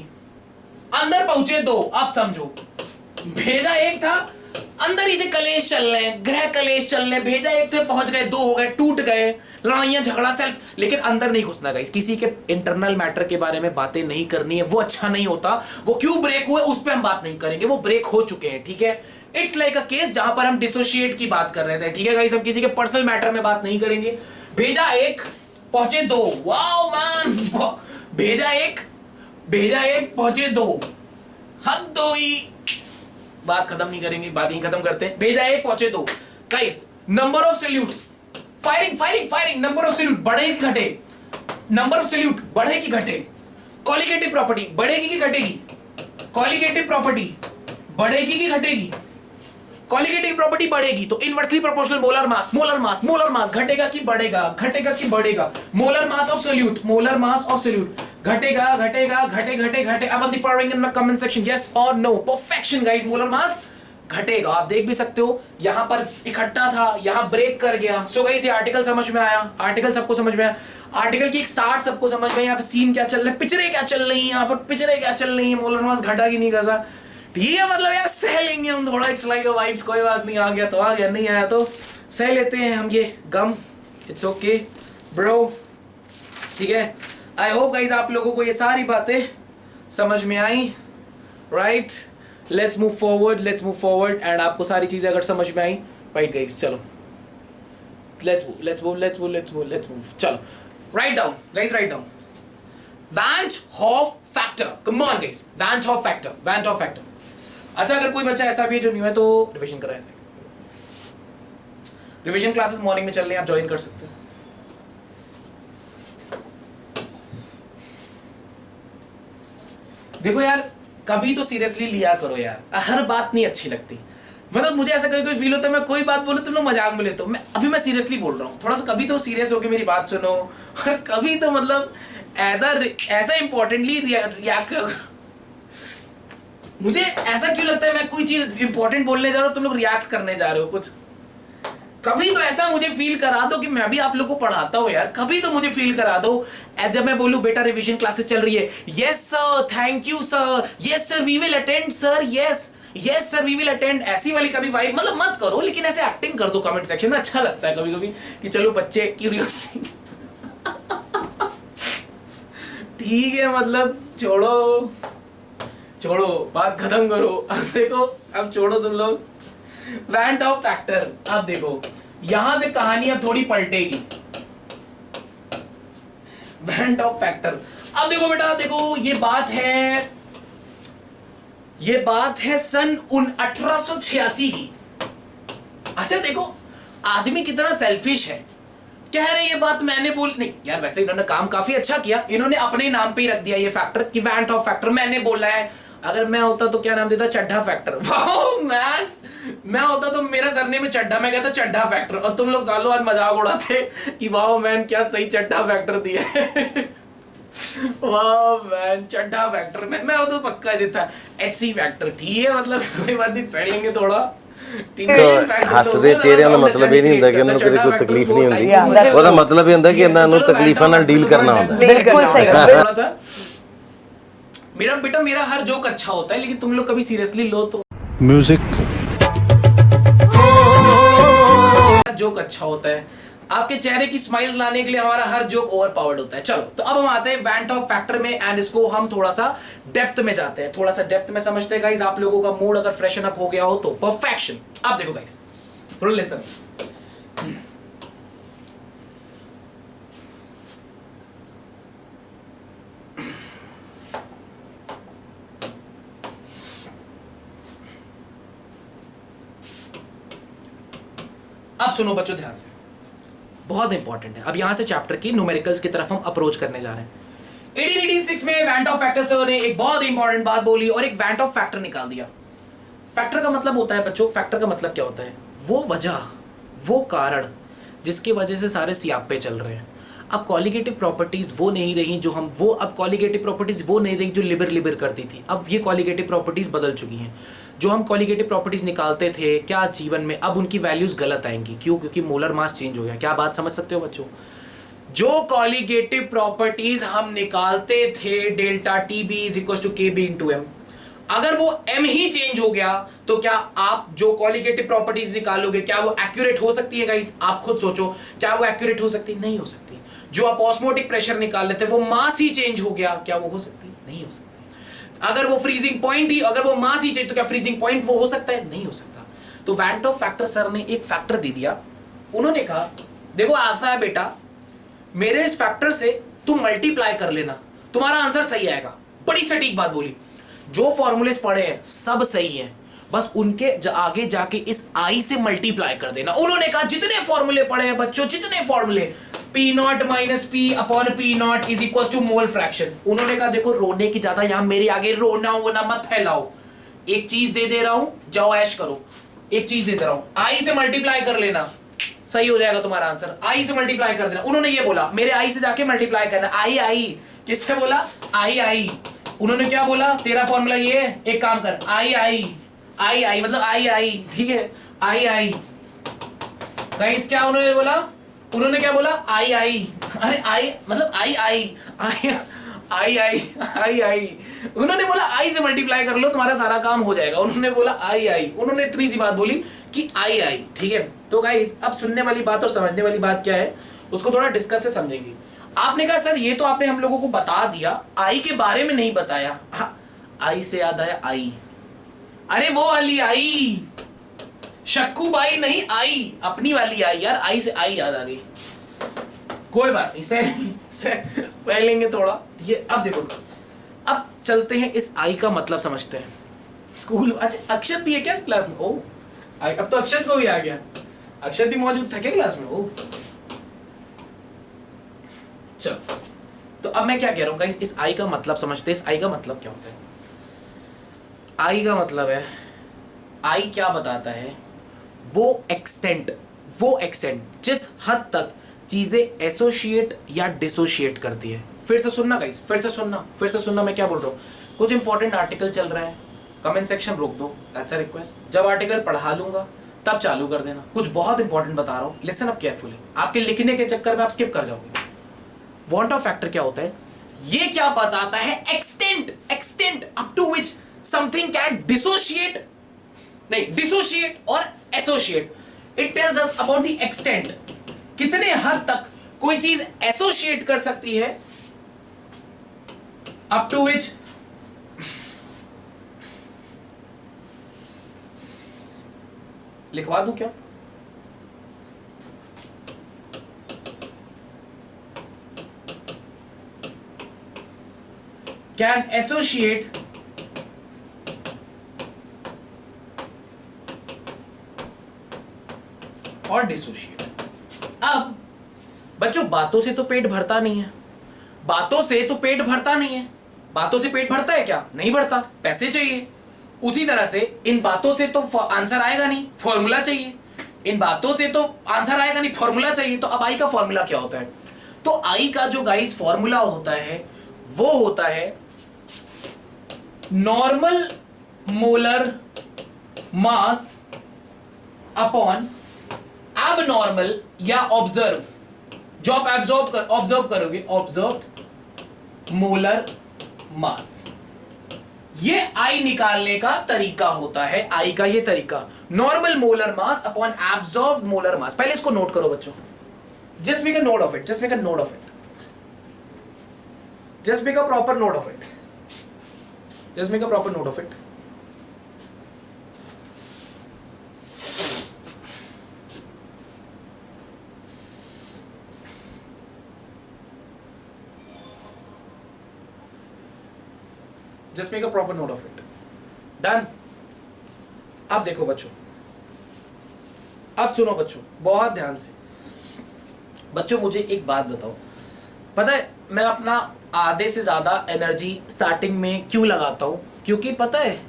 Speaker 1: अंदर पहुंचे दो। अब समझो, भेजा एक था, अंदर ही से कलेश चल रहे हैं, ग्रह कलेश चल रहे हैं, भेजा एक थे पहुंच गए, दो हो गए, टूट गए, लड़ाइयां झगड़ा सेल्फ, लेकिन अंदर नहीं घुसना गाइस, किसी के इंटरनल मैटर के बारे में बातें नहीं करनी है, वो अच्छा नहीं होता। वो क्यों ब्रेक हुए उस पर हम बात नहीं करेंगे, वो ब्रेक हो चुके हैं, ठीक है। इट्स लाइक अ केस जहां पर हम डिसोशिएट की बात कर रहे थे, ठीक है गाइस, हम किसी के पर्सनल मैटर में बात नहीं करेंगे। भेजा एक पहुंचे दो, वाओ मैन, भेजा एक पहुंचे दो, हद दो ही, बात खत्म नहीं करेंगे, बात ही खत्म करते हैं। भेजा एक पहुंचे दो guys, number of salute, firing, number of salute बढ़े कि घटे, नंबर ऑफ सैल्यूट बढ़े कि घटे, कॉलिगेटिव प्रॉपर्टी बढ़ेगी कि घटेगी, कॉलिगेटिव प्रॉपर्टी बढ़ेगी कि घटेगी, कॉलिगेटिव प्रॉपर्टी बढ़ेगी तो इनवर्सली प्रोपोर्शनल मोलर मास घटेगा कि बढ़ेगा, मोलर मास ऑफ सॉल्यूट घटे। अब differing in comment section, yes और no, perfection guys, molar mass घटेगा। आप देख भी सकते हो यहां पर इकट्ठा था, यहां ब्रेक कर गया। सो गाइस ये आर्टिकल समझ में आया, आर्टिकल सबको समझ में आया, आर्टिकल की एक स्टार्ट सबको समझ में, यहाँ पे सीन क्या चल रहा है, पिक्चरें क्या चल रही है, यहाँ पर पिक्चरें क्या चल रही है, मोलर मास घटा कि नहीं घटा, ठीक है, मतलब यार सह लेंगे हम थोड़ा, इट्स लाइक अ वाइब्स, कोई बात नहीं, आ गया तो आ गया, नहीं आया तो सह लेते हैं हम ये गम, इट्स ओके ब्रो, ठीक है। आई होप गाइस आप लोगों को ये सारी बातें समझ में आई, right. Let's move forward and आपको सारी चीजें अगर समझ में आई, राइट गाइस, चलो लेट्स मूव, चलो write down guys, write down van't Hoff factor, come on guys, van't Hoff factor. अच्छा अगर कोई बच्चा ऐसा भी है जो न्यू है तो रिवीजन कराए, रिवीजन क्लासेस मॉर्निंग में चल रही हैं, आप ज्वाइन कर सकते हैं। देखो यार कभी तो सीरियसली लिया करो यार, हर बात नहीं अच्छी लगती, मतलब मुझे ऐसा कभी फील होता है मैं कोई बात बोलूं तुम लोग मजाक में लेते हो, मैं सीरियसली बोल रहा हूँ, थोड़ा सा कभी तो सीरियस होकर मेरी बात सुनो, और कभी तो मतलब ऐसा इंपॉर्टेंटली रिएक्ट करो। मुझे ऐसा क्यों लगता है मैं कोई चीज इंपॉर्टेंट बोलने जा रहा हूँ, तुम लोग रिएक्ट करने जा रहे हो कुछ, कभी तो ऐसा मुझे फील करा दो कि मैं भी आप लोग को पढ़ाता हूँ यार, कभी तो मुझे फील करा दो, ऐसे मैं बोलूं बेटा रिवीजन क्लासेस चल रही है, yes sir, thank you sir, yes sir we will attend sir, yes sir we will attend, ऐसी वाली कभी वाइब मतलब मत करो, लेकिन ऐसे एक्टिंग कर दो कमेंट सेक्शन में, अच्छा लगता है कभी कभी कि चलो बच्चे क्यूरियोसिटी ठीक है, मतलब छोड़ो बात खत्म करो, अब देखो, अब छोड़ो तुम लोग, वैन ऑफ फैक्टर, अब देखो यहां से कहानी अब थोड़ी पलटेगी, वैन ऑफ फैक्टर। अब देखो बेटा, देखो ये बात है सन 1886 की। अच्छा देखो आदमी कितना सेल्फिश है, कह रहे ये बात मैंने बोल नहीं यार, वैसे इन्होंने काम काफी अच्छा किया, इन्होंने अपने नाम पे ही रख दिया ये फैक्टर कि वैन ऑफ फैक्टर मैंने बोला है, अगर मैं होता तो क्या नाम देता, चड्ढा फैक्टर, वाओ मैन, मैं होता तो मेरा सरनेम में चड्ढा, मैं कहता चड्ढा फैक्टर, और तुम लोग सालों आज मजाक उड़ाते कि वाओ मैन क्या सही चड्ढा फैक्टर दिया है वाओ मैन चड्ढा फैक्टर, मैं होता तो पक्का देता एचसी फैक्टर, ठीक है, मतलब कोई बात नहीं, सह लेंगे थोड़ा।
Speaker 3: ਹੱਸਦੇ ਚਿਹਰਿਆਂ ਦਾ ਮਤਲਬ ਇਹ ਨਹੀਂ ਹੁੰਦਾ ਕਿ ਇਹਨਾਂ ਨੂੰ ਕਦੇ ਕੋਈ ਤਕਲੀਫ ਨਹੀਂ ਹੁੰਦੀ, ਉਹਦਾ ਮਤਲਬ ਇਹ ਹੁੰਦਾ ਕਿ ਇਹਨਾਂ ਨੂੰ ਤਕਲੀਫਾਂ ਨਾਲ ਡੀਲ ਕਰਨਾ ਹੁੰਦਾ।
Speaker 4: बिल्कुल सही
Speaker 1: थोड़ा सा मेरा बेटा, मेरा हर जोक अच्छा होता है, लेकिन तुम लोग कभी सीरियसली लो तो
Speaker 5: म्यूजिक
Speaker 1: जोक अच्छा होता है, आपके चेहरे की स्माइल्स लाने के लिए हमारा हर जोक ओवर पावर्ड होता है। चलो तो अब हम आते हैं वैन ऑफ फैक्टर में, एंड इसको हम थोड़ा सा डेप्थ में जाते हैं, थोड़ा सा डेप्थ में समझते हैं गाइस। आप लोगों का मूड अगर फ्रेशन अप हो गया हो तो परफेक्शन। अब देखो गाइस थोड़ा लिसन, अब सुनो बच्चों ध्यान से, बहुत इंपॉर्टेंट है। अब यहां से चैप्टर की न्यूमेरिकल्स की तरफ हम अप्रोच करने जा रहे हैं। 1886 में वैन ऑफ फैक्टर सर ने एक बहुत इंपॉर्टेंट बात बोली और एक वैन ऑफ फैक्टर निकाल दिया। फैक्टर का मतलब होता है बच्चों, फैक्टर का मतलब क्या होता है, वो वजह, वो कारण जिसकी वजह से सारे सियापे चल रहे हैं। अब कॉलिगेटिव प्रॉपर्टीज वो नहीं रही जो हम वो अब कॉलिगेटिव प्रॉपर्टीज वो नहीं रही जो लिबर करती थी, अब ये कॉलिगेटिव प्रॉपर्टीज बदल चुकी हैं। जो हम कॉलिगेटिव प्रॉपर्टीज निकालते थे क्या जीवन में, अब उनकी वैल्यूज गलत आएंगी। क्यों? क्योंकि मोलर मास चेंज हो गया। क्या बात समझ सकते हो बच्चों? जो कॉलिगेटिव प्रॉपर्टीज हम निकालते थे delta T B is equal to K B into M, अगर वो m ही चेंज हो गया तो क्या आप जो कॉलिगेटिव प्रॉपर्टीज निकालोगे क्या वो एक्यूरेट हो सकती है गाइस? आप खुद सोचो, क्या वो एक्यूरेट हो सकती है? नहीं हो सकती। जो आप ऑस्मोटिक प्रेशर निकाल लेते वो मास ही चेंज हो गया, क्या वो हो सकती है? नहीं हो सकती। अगर वो फ्रीजिंग पॉइंट ही, अगर वो मास ही चेंज, तो क्या फ्रीजिंग पॉइंट वो हो सकता है? नहीं हो सकता। तो वैन ऑफ फैक्टर सर ने एक फैक्टर दे दिया, उन्होंने कहा देखो ऐसा है बेटा, मेरे इस फैक्टर से तुम मल्टीप्लाई कर लेना, तुम्हारा आंसर सही आएगा। बड़ी सटीक बात बोली। जो फॉर्मूलेस पढ़े हैं सब सही हैं, बस उनके आगे जाके इस आई से मल्टीप्लाई कर देना। उन्होंने कहा जितने फॉर्मूले पढ़े हैं बच्चों, जितने फॉर्मूले, P naught minus P upon P naught is equal to mole fraction. उन्होंने कहा देखो रोने की ज्यादा यहां मेरे आगे रोना वोना मत फैलाओ, एक चीज दे दे रहा हूं, जाओ ऐश करो। एक चीज दे दे रहा हूं, आई से मल्टीप्लाई कर लेना, सही हो जाएगा तुम्हारा आंसर। आई से मल्टीप्लाई कर देना। उन्होंने ये बोला मेरे आई से जाके मल्टीप्लाई करना। आई आई किससे बोला? आई आई। उन्होंने क्या बोला? तेरा फॉर्मूला ये है, एक काम कर, आई आई आई आई मतलब आई आई, ठीक है, आई आई। गाइस क्या उन्होंने बोला? उन्होंने क्या बोला? आई आई। अरे आई मतलब आई आई आई आई आई आई आई। उन्होंने बोला आई से मल्टीप्लाई कर लो तुम्हारा सारा काम हो जाएगा। उन्होंने बोला आई आई, उन्होंने इतनी सी बात बोली कि आई आई, ठीक है। तो गाइस अब सुनने वाली बात और समझने वाली बात क्या है उसको थोड़ा डिस्कस से समझेंगे। आपने कहा सर ये तो आपने हम लोगों को बता दिया, आई के बारे में नहीं बताया। हाँ, आई से याद आया आई, अरे वो वाली आई, शक्कू बाई नहीं, आई अपनी वाली आई यार, आई से आई याद आ गई। कोई बात नहीं, सह लेंगे थोड़ा ये। अब देखो, अब चलते हैं इस आई का मतलब समझते हैं। स्कूल अच्छा अक्षत भी है क्या इस क्लास में? ओ अब तो अक्षत को भी आ गया, अक्षत भी मौजूद था क्या क्लास में? ओ चलो, तो अब मैं क्या कह रहा हूं गाइस, इस आई का मतलब समझते हैं। इस आई का मतलब क्या होता है? आई का मतलब है, आई क्या बताता है? वो एक्सटेंट जिस हद तक चीजें एसोसिएट या डिसोशिएट करती है। फिर से सुनना गाइस, फिर से सुनना मैं क्या बोल रहा हूं। कुछ इंपॉर्टेंट आर्टिकल चल रहा है, कमेंट सेक्शन रोक दो, दैट्स अ रिक्वेस्ट। जब आर्टिकल पढ़ा लूंगा तब चालू कर देना। कुछ बहुत इंपॉर्टेंट बता रहा हूं, लिसन अप केयरफुली। आपके लिखने के चक्कर में आप स्किप कर जाओगे। वांट ऑफ फैक्टर क्या होता है? ये क्या बताता है? Extent up to which something can dissociate और associate. It tells us about the extent, कितने हद तक कोई चीज एसोशिएट कर सकती है, अप टू विच लिखवा दूं क्या? कैन एसोशिएट और डिसोशिएट। अब बच्चों बातों से तो पेट भरता नहीं है, बातों से पेट भरता है क्या? नहीं भरता, पैसे चाहिए। उसी तरह से इन बातों से तो आंसर आएगा नहीं, फॉर्मूला चाहिए। इन बातों से तो आंसर आएगा नहीं, फॉर्मूला चाहिए। तो अब आई का फॉर्मूला क्या होता है? तो आई का जो गाइस फॉर्मूला होता है वो होता है normal molar mass upon abnormal या ऑब्जर्व, जो आप ऑब्जर्व करोगे, ऑब्जर्व मोलर मास। ये आई निकालने का तरीका होता है। आई का ये तरीका, normal molar mass upon absorbed molar mass. पहले इसको नोट करो बच्चों, just make a note of it, just make a proper note of it. Just make a proper note of it. Done. अब देखो बच्चों, अब सुनो बच्चों बहुत ध्यान से। बच्चों मुझे एक बात बताओ, पता है मैं अपना आधे से ज़्यादा एनर्जी स्टार्टिंग में क्यों लगाता हूँ? क्योंकि पता है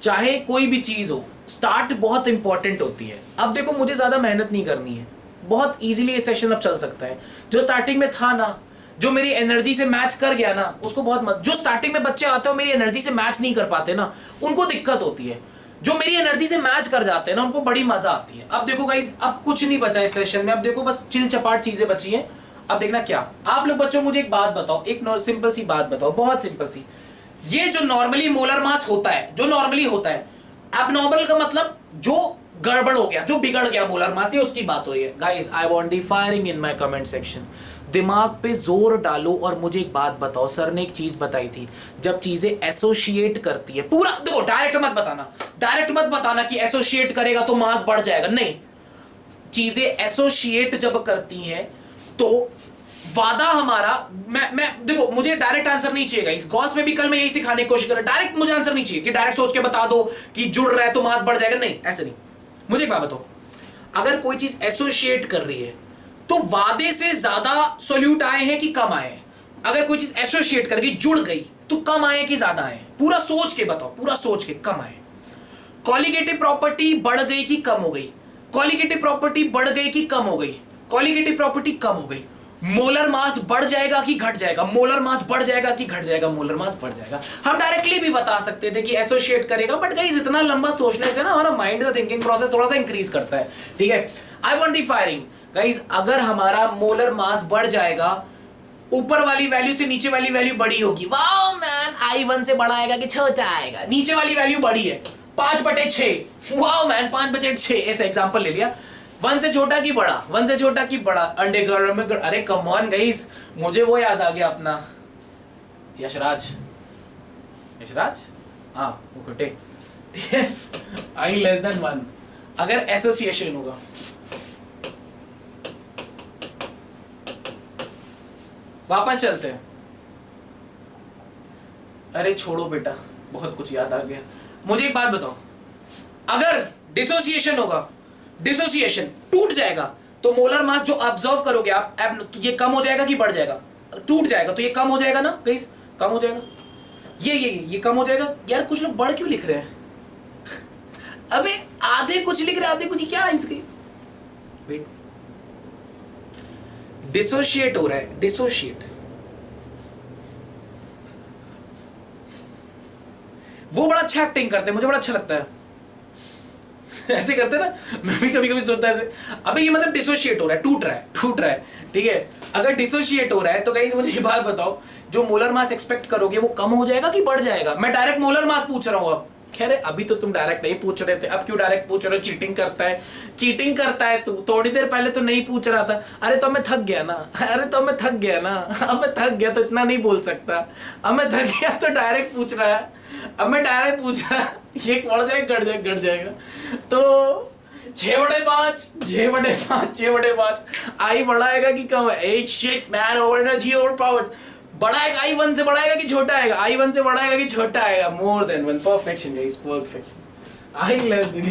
Speaker 1: चाहे कोई भी चीज़ हो, स्टार्ट बहुत इंपॉर्टेंट होती है। अब देखो मुझे ज़्यादा मेहनत नहीं करनी है, बहुत ईजिली ये सेशन अब चल सकता है। जो स्टार्टिंग में था ना, जो मेरी एनर्जी से मैच कर गया ना, उसको बहुत जो स्टार्टिंग में बच्चे आते हो मेरी एनर्जी से मैच नहीं कर पाते ना, उनको दिक्कत होती है। जो मेरी एनर्जी से मैच कर जाते हैं ना, उनको बड़ी मजा आती है। अब देखो गाइस, अब कुछ नहीं बचा इस सेशन में, अब देखो बस चिल चपाट चीजें बची हैं। अब देखना क्या, आप लोग बच्चों मुझे एक बात बताओ, एक सिंपल सी बात बताओ, बहुत सिंपल सी। ये जो नॉर्मली मोलर मास होता है, जो नॉर्मली होता है, एबनॉर्मल का मतलब जो गड़बड़ हो गया, जो बिगड़ गया मोलर मास, ये उसकी बात हो रही है। Guys I want the firing in my comment section. दिमाग पे जोर डालो और मुझे एक बात बताओ। सर ने एक चीज बताई थी, जब चीजें एसोसिएट करती है, पूरा देखो, डायरेक्ट मत बताना, डायरेक्ट मत बताना कि एसोसिएट करेगा तो मास बढ़ जाएगा, नहीं। चीजें एसोसिएट जब करती हैं तो वादा हमारा, मैं देखो, मुझे डायरेक्ट आंसर नहीं चाहिए इस गॉस में भी कल मैं यही सिखाने की कोशिश कर रहा, डायरेक्ट मुझे आंसर नहीं चाहिए कि डायरेक्ट सोच के बता दो कि जुड़ रहा है तो मास बढ़ जाएगा, नहीं, ऐसे नहीं। मुझे एक बात बताओ, अगर कोई चीज एसोसिएट कर रही है तो वादे से ज्यादा सोल्यूट आए हैं कि कम आए हैं? अगर कोई चीज एसोसिएट कर गई, जुड़ गई, तो कम आए कि ज्यादा आए? पूरा सोच के बताओ, पूरा सोच के, कम आए। कॉलिगेटिव प्रॉपर्टी बढ़ गई कि कम हो गई? कॉलिगेटिव प्रॉपर्टी बढ़ गई कि कम हो गई? कॉलिगेटिव प्रॉपर्टी कम हो गई। मोलर मास बढ़ जाएगा कि घट जाएगा? मोलर मास बढ़ जाएगा कि घट जाएगा? मोलर मास बढ़ जाएगा। हम डायरेक्टली भी बता सकते थे कि एसोसिएट करेगा, बट गाइस इतना लंबा सोचने से ना हमारा माइंड का थिंकिंग प्रोसेस थोड़ा सा इंक्रीज करता है, ठीक है। I want the firing. Guys अगर हमारा मोलर मास बढ़ जाएगा, ऊपर वाली वैल्यू से नीचे वाली वैल्यू बड़ी होगी, वाओ मैन, I1 से बड़ा आएगा कि छोटा आएगा? नीचे वाली वैल्यू बड़ी है, 5/6, वाओ मैन, 5/6, ऐसे एग्जांपल ले लिया। 1 से छोटा की बड़ा, 1 से छोटा की बड़ा, अंडे गर्म में अरे कम ऑन गाइस, मुझे वो याद आ गया अपना यशराज, हाँ वो घटे, ठीक है। I लेस देन 1 अगर एसोसिएशन होगा, वापस चलते हैं। अरे छोड़ो बेटा, बहुत कुछ याद आ गया। मुझे एक बात बताओ, अगर डिसोसिएशन होगा, डिसोसिएशन टूट जाएगा, तो मोलर मास जो ऑब्जर्व करोगे आप, तो ये कम हो जाएगा कि बढ़ जाएगा? टूट जाएगा तो ये कम हो जाएगा ना गाइस, कम हो जाएगा। ये कम हो जाएगा। यार कुछ लोग बढ़ क्यों लिख रहे हैं? अबे आधे कुछ लिख रहे हैं, आधे कुछ, क्या इसके? वेट, डिसोशिएट हो रहा है, डिसोशिएट। वो बड़ा अच्छा एक्टिंग करते हैं, मुझे बड़ा अच्छा लगता है। ऐसे करते ना, मैं भी कभी कभी सोचता है ऐसे, अबे ये मतलब डिसोशिएट हो रहा है, टूट रहा है, ठीक है। अगर डिसोशिएट हो रहा है तो गाइस मुझे ये बात बताओ, जो मोलर मास एक्सपेक्ट करोगे वो कम हो जाएगा कि बढ़ जाएगा? मैं डायरेक्ट मोलर मास पूछ रहा हूँ अब। खैर अभी तो तुम डायरेक्ट नहीं पूछ रहे थे, अब क्यों डायरेक्ट पूछ रहे हो? चीटिंग करता है तू। थोड़ी देर पहले तो नहीं पूछ रहा था। अरे तो मैं थक गया ना, अब मैं थक गया तो इतना नहीं बोल सकता। अब मैं थक गया तो डायरेक्ट पूछ रहा है, अब मैं डायरेक्ट पूछ रहा, ये बढ़ जाएगा घट जाएगा। तो 6/5 आई बढ़ाएगा कि कम? Ah shit man, over energy, over power. बढ़ाएगा I1 से बढ़ाएगा कि छोटा आएगा? I1 से बढ़ाएगा कि छोटा आएगा? More than 1, perfection guys, perfection. I less than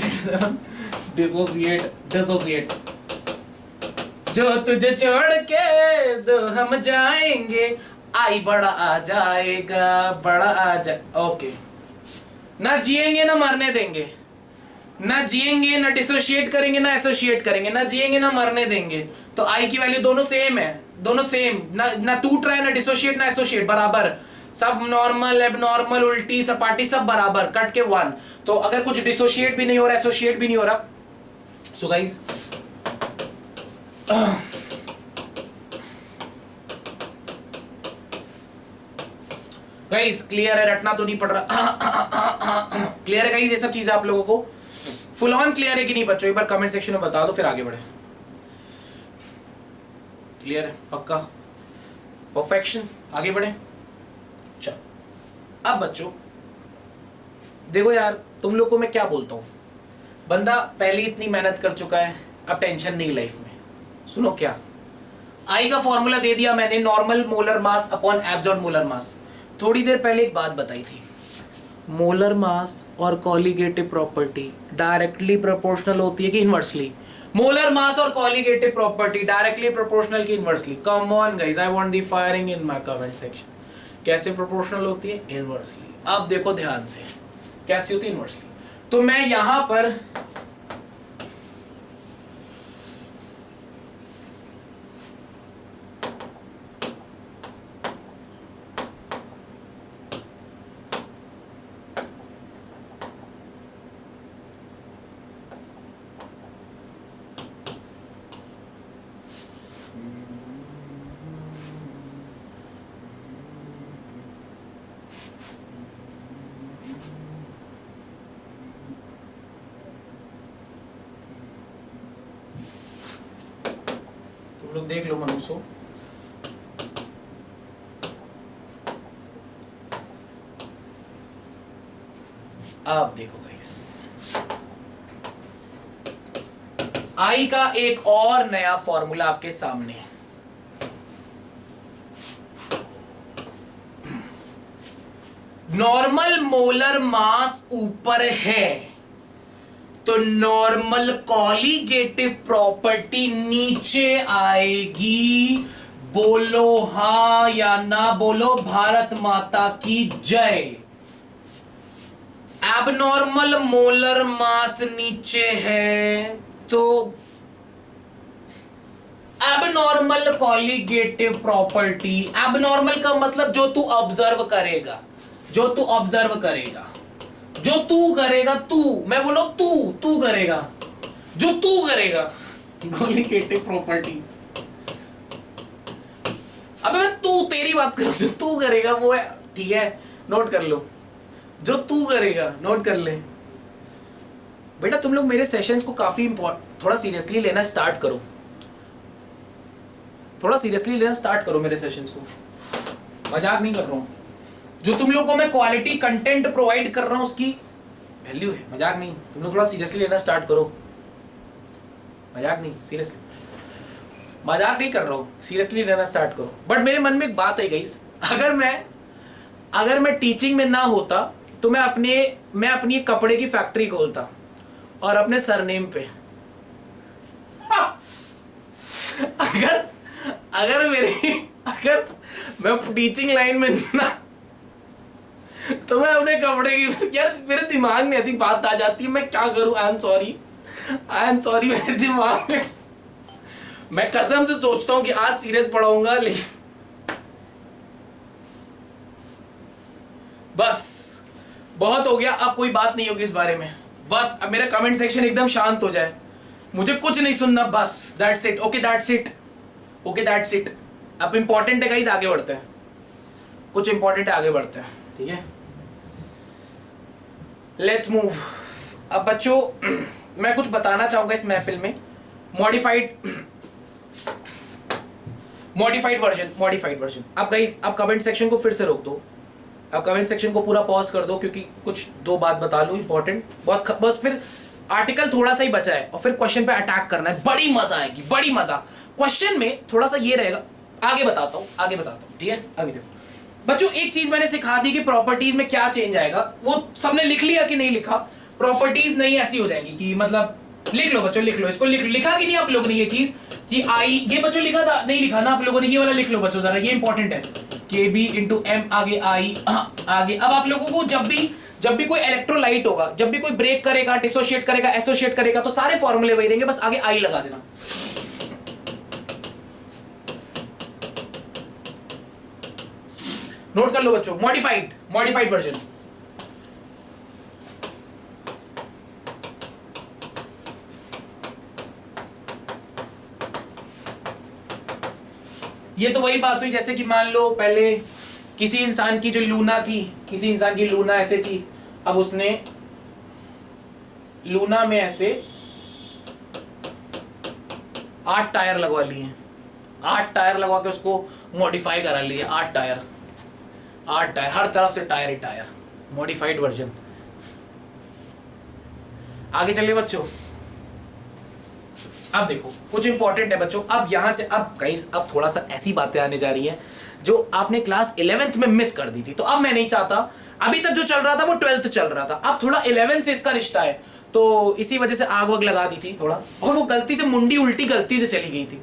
Speaker 1: dissociate. जो तुझे छोड़ के दो हम जाएंगे, आई बड़ा आ जाएगा, बड़ा आ जा। ओके, ना जिएंगे ना मरने देंगे, ना जिएंगे ना डिसोशिएट करेंगे ना एसोसिएट करेंगे, ना जिएंगे ना मरने देंगे। तो आई की वैल्यू दोनों सेम है, दोनों सेम, ना टूट रहा है, ना डिसोशिएट ना एसोसिएट, बराबर। सब नॉर्मल, एबनॉर्मल, उल्टी सपाटी सब बराबर, कट के 1। तो अगर कुछ डिसोशिएट भी नहीं हो रहा, एसोसिएट भी नहीं हो रहा, सो गाइस क्लियर है? रटना तो नहीं पड़ रहा। क्लियर है गाइस ये सब चीजें आप लोगों को? फुल ऑन क्लियर है कि नहीं बच्चों? एक बार कमेंट सेक्शन में बता दो, फिर आगे बढ़े। क्लियर है? पक्का? परफेक्शन? आगे बढ़े? चल अब बच्चों देखो यार, तुम लोग को मैं क्या बोलता हूं, बंदा पहले इतनी मेहनत कर चुका है, अब टेंशन नहीं लाइफ में। सुनो क्या, आई का फॉर्मूला दे दिया मैंने, normal molar mass upon absorbed molar mass. थोड़ी देर पहले एक बात बताई थी, मोलर मास और कॉलिगेटिव प्रॉपर्टी डायरेक्टली प्रोपोर्शनल होती है कि इनवर्सली? मोलर मास और कॉलिगेटिव प्रॉपर्टी डायरेक्टली प्रोपोर्शनल की inversely? Come on guys, I want the firing in my comment section. कैसे प्रोपोर्शनल होती है? इनवर्सली। अब देखो ध्यान से, कैसी होती है? इनवर्सली। तो मैं यहां पर देख लो मनुष्य। आप देखो गाइस, आई का एक और नया फॉर्मूला आपके सामने है। नॉर्मल मोलर मास ऊपर है तो नॉर्मल कॉलीगेटिव प्रॉपर्टी नीचे आएगी। बोलो हां या ना बोलो, भारत माता की जय। एबनॉर्मल मोलर मास नीचे है तो एबनॉर्मल कॉलीगेटिव प्रॉपर्टी। एबनॉर्मल का मतलब जो तू ऑब्जर्व करेगा, जो तू ऑब्जर्व करेगा, जो तू करेगा, तू, मैं बोलो तू करेगा, जो तू करेगा, कॉलीगेटिव प्रॉपर्टी। अबे मैं तू तेरी बात कर रहा हूं, जो तू करेगा वो है, ठीक है, नोट कर लो, जो तू करेगा नोट कर ले। बेटा तुम लोग मेरे सेशंस को काफी थोड़ा सीरियसली लेना स्टार्ट करो, थोड़ा सीरियसली लेना स्टार्ट करो मेरे सेशंस को, मजाक नहीं कर रहा हूं। जो तुम लोग को मैं क्वालिटी कंटेंट प्रोवाइड कर रहा हूं उसकी वैल्यू है, मजाक नहीं। तुम लोग थोड़ा सीरियसली लेना स्टार्ट करो, मजाक नहीं, सीरियसली मजाक नहीं कर रहा हूं, सीरियसली लेना स्टार्ट करो। बट मेरे मन में एक बात है गाइस, अगर मैं टीचिंग में ना होता तो मैं अपनी एक कपड़े की फैक्ट्री खोलता और अपने सरनेम पे अगर मैं टीचिंग लाइन में ना, तो मैं अपने कपड़े की, यार मेरे दिमाग में ऐसी बात आ जाती है, मैं क्या करूं, आई एम सॉरी मेरे दिमाग में, मैं कसम से सोचता हूं कि आज सीरियस पढ़ाऊंगा, लेकिन बस बहुत हो गया, अब कोई बात नहीं होगी इस बारे में। बस अब मेरा कमेंट सेक्शन एकदम शांत हो जाए, मुझे कुछ नहीं सुनना, बस that's it. Okay that's it. अब इंपॉर्टेंट है गाइस, आगे बढ़ते हैं, कुछ इंपॉर्टेंट है, आगे बढ़ते हैं, ठीक है, लेट्स मूव। अब बच्चों मैं कुछ बताना चाहूंगा इस महफिल में, मॉडिफाइड वर्जन। अब गाइस, अब कमेंट सेक्शन को फिर से रोक दो, अब कमेंट सेक्शन को पूरा पॉज कर दो, क्योंकि कुछ दो बात बता लूं इंपॉर्टेंट बहुत, बस फिर आर्टिकल थोड़ा सा ही बचा है और फिर क्वेश्चन पे अटैक करना है, बड़ी मजा आएगी, बड़ी मजा। क्वेश्चन में थोड़ा सा ये रहेगा, आगे बताता हूं, ठीक है। अभी देखो बच्चों, एक चीज मैंने सिखा दी कि प्रॉपर्टीज में क्या चेंज आएगा, वो सबने लिख लिया कि नहीं लिखा? प्रॉपर्टीज नहीं ऐसी हो जाएंगी कि मतलब, लिख लो बच्चों, लिख लो इसको, लिखा कि नहीं आप लोगों ने ये चीज कि आई, ये बच्चों लिखा था, नहीं लिखा ना आप लोगों ने? ये वाला लिख लो बच्चों जरा, ये इंपॉर्टेंट है, के बी इंटू एम, आगे आई, आगे। अब आप लोगों को जब भी कोई इलेक्ट्रोलाइट होगा, जब भी कोई ब्रेक करेगा, डिसोशिएट करेगा, एसोशिएट करेगा, तो सारे फॉर्मूले वही रहेंगे, बस आगे आई लगा देना। नोट कर लो बच्चों, मॉडिफाइड वर्जन। ये तो वही बात हुई जैसे कि मान लो पहले किसी इंसान की जो लूना थी, किसी इंसान की लूना ऐसे थी, अब उसने लूना में ऐसे 8 टायर लगवा लिए, 8 टायर लगवा के उसको मॉडिफाई करा लिए, 8 टायर, हर तरफ से टायर ही टायर, मॉडिफाइड वर्जन। आगे चलिए बच्चों, अब देखो कुछ इंपॉर्टेंट है बच्चों। अब यहां से अब गाइस, अब थोड़ा सा ऐसी बातें आने जा रही हैं जो आपने क्लास 11th में मिस कर दी थी, तो अब मैं नहीं चाहता, अभी तक जो चल रहा था वो 12th चल रहा था, अब थोड़ा 11th से इसका रिश्ता है, तो इसी वजह से आग वग लगा दी थी थोड़ा, और वो गलती से मुंडी उल्टी गलती से चली गई थी,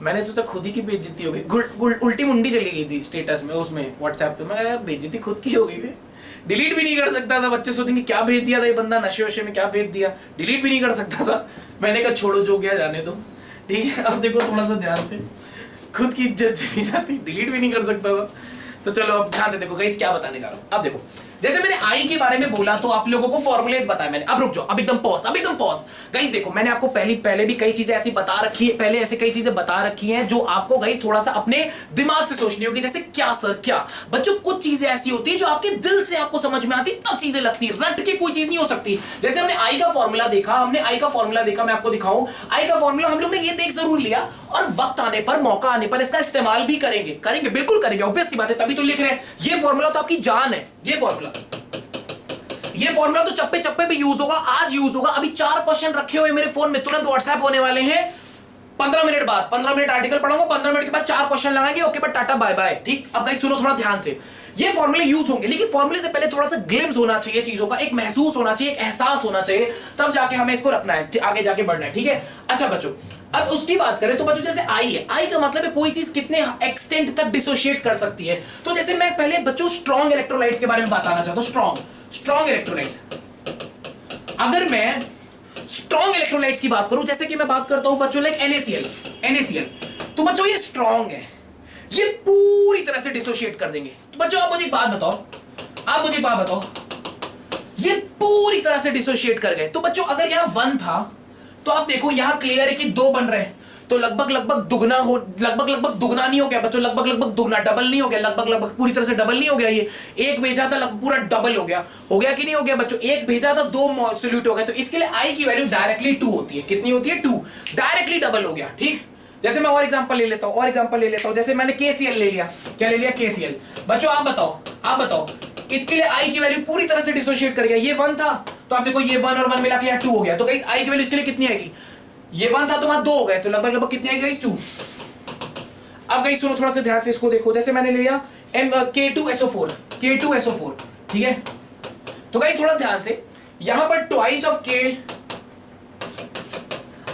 Speaker 1: मैंने सोचा खुद ही की बेइज्जती हो गई, उल्टी मुंडी चली गई थी स्टेटस में, उसमें व्हाट्सएप पे, मैं बेइज्जती खुद की हो गई, डिलीट भी नहीं कर सकता था, बच्चे सोचेंगे क्या भेज दिया था ये बंदा, नशे वशे में क्या भेज दिया, डिलीट भी नहीं कर सकता था, मैंने कहा छोड़ो जो गया जाने दो, ठीक है। अब देखो थोड़ा सा ध्यान से, खुद की इज्जत चली जाती, डिलीट भी नहीं कर सकता था, तो चलो अब ध्यान से देखो गाइस क्या बताने जा रहा हूं। अब देखो जैसे मैंने आई के बारे में बोला तो आप लोगों को फॉर्मूलेस बताया मैंने, अब रुक जाओ, अब एकदम पॉज गाइस। देखो मैंने आपको पहले भी कई चीजें ऐसी बता रखी है, पहले ऐसे कई चीजें बता रखी हैं जो आपको गाइस थोड़ा सा अपने दिमाग से सोचनी होगी, जैसे क्या सर क्या बच्चों, कुछ चीजें ऐसी होती है जो आपके दिल से आपको समझ में आती, तब चीजें लगती है, रट के कोई चीज नहीं हो सकती। जैसे हमने आई का फॉर्मूला देखा, मैं आपको दिखाऊं, आई का फॉर्मूला हम लोग ने ये देख जरूर लिया और वक्त आने पर, मौका आने पर इसका इस्तेमाल भी करेंगे, करेंगे, बिल्कुल करेंगे, ऑब्वियस सी बात है, तभी तो लिख रहे हैं। ये फॉर्मूला तो आपकी जान है, ये फॉर्मूला तो चप्पे चप्पे पे यूज होगा, आज यूज होगा। अभी 4 क्वेश्चन रखे हुए मेरे फोन में, तुरंत व्हाट्सएप होने वाले हैं 15 मिनट बाद। 15 मिनट आर्टिकल पढ़ाऊंगा, 15 मिनट के बाद 4 क्वेश्चन लगाएंगे, okay but tata bye bye, ठीक। अब गाइस सुनो थोड़ा ध्यान से, ये फॉर्मूले यूज होंगे, लेकिन फॉर्मूले से पहले थोड़ा सा ग्लिम्स होना चाहिए चीजों का, एक महसूस होना चाहिए, एक एहसास होना चाहिए, तब जाके हमें इसको रखना है, आगे जाके बढ़ना है, ठीक है। अच्छा बच्चों, अब उसकी बात करें तो बच्चों जैसे आई है, आई का मतलब है कोई चीज कितने एक्सटेंट तक डिसोशिएट कर सकती है। तो जैसे मैं पहले बच्चों स्ट्रॉन्ग इलेक्ट्रोलाइट्स के बारे में बताना चाहता हूं, स्ट्रॉन्ग इलेक्ट्रोलाइट्स। अगर मैं स्ट्रॉन्ग इलेक्ट्रोलाइट्स की बात करूं, जैसे कि मैं बात करता हूं बच्चों लाइक NaCl, तो बच्चों ये स्ट्रॉन्ग है, ये पूरी तरह से डिसोशिएट कर देंगे। तो बच्चों आप मुझे एक बात बताओ, ये पूरी तरह से डिसोशिएट कर गए। तो बच्चों अगर यहां 1 था, तो आप देखो यहां क्लियर है कि 2 बन रहे हैं, तो लगभग दुगना दुगना नहीं हो गया बच्चों, लगभग दुगना, डबल नहीं हो गया, लगभग पूरी तरह से डबल नहीं हो गया। ये एक भेजा था पूरा डबल हो गया कि नहीं हो गया बच्चों? एक भेजा था 2 सॉल्यूट हो गए, तो इसके लिए आई की वैल्यू डायरेक्टली 2 होती है। कितनी होती है? 2, डायरेक्टली डबल हो गया, ठीक। जैसे मैं और एग्जांपल ले लेता हूं, जैसे मैंने KCl ले लिया, क्या ले लिया? KCl। बच्चों आप बताओ इसके लिए आई की वैल्यू पूरी तरह से डिसोशिएट कर गया। ये 1 था, तो आप देखो ये 1 और 1 मिला के यहाँ 2 हो गया, तो गाइस आई की वैल्यू इसके लिए कितनी आएगी? ये 1 था तो वहां 2 हो गए, तो लगभग कितनी आएगी गाइस? 2। अब गाइस सुनो थोड़ा सा ध्यान से इसको देखो, जैसे मैंने ले लिया K2SO4, ठीक है। तो गाइस थोड़ा ध्यान से, यहां पर ट्वाइस ऑफ K,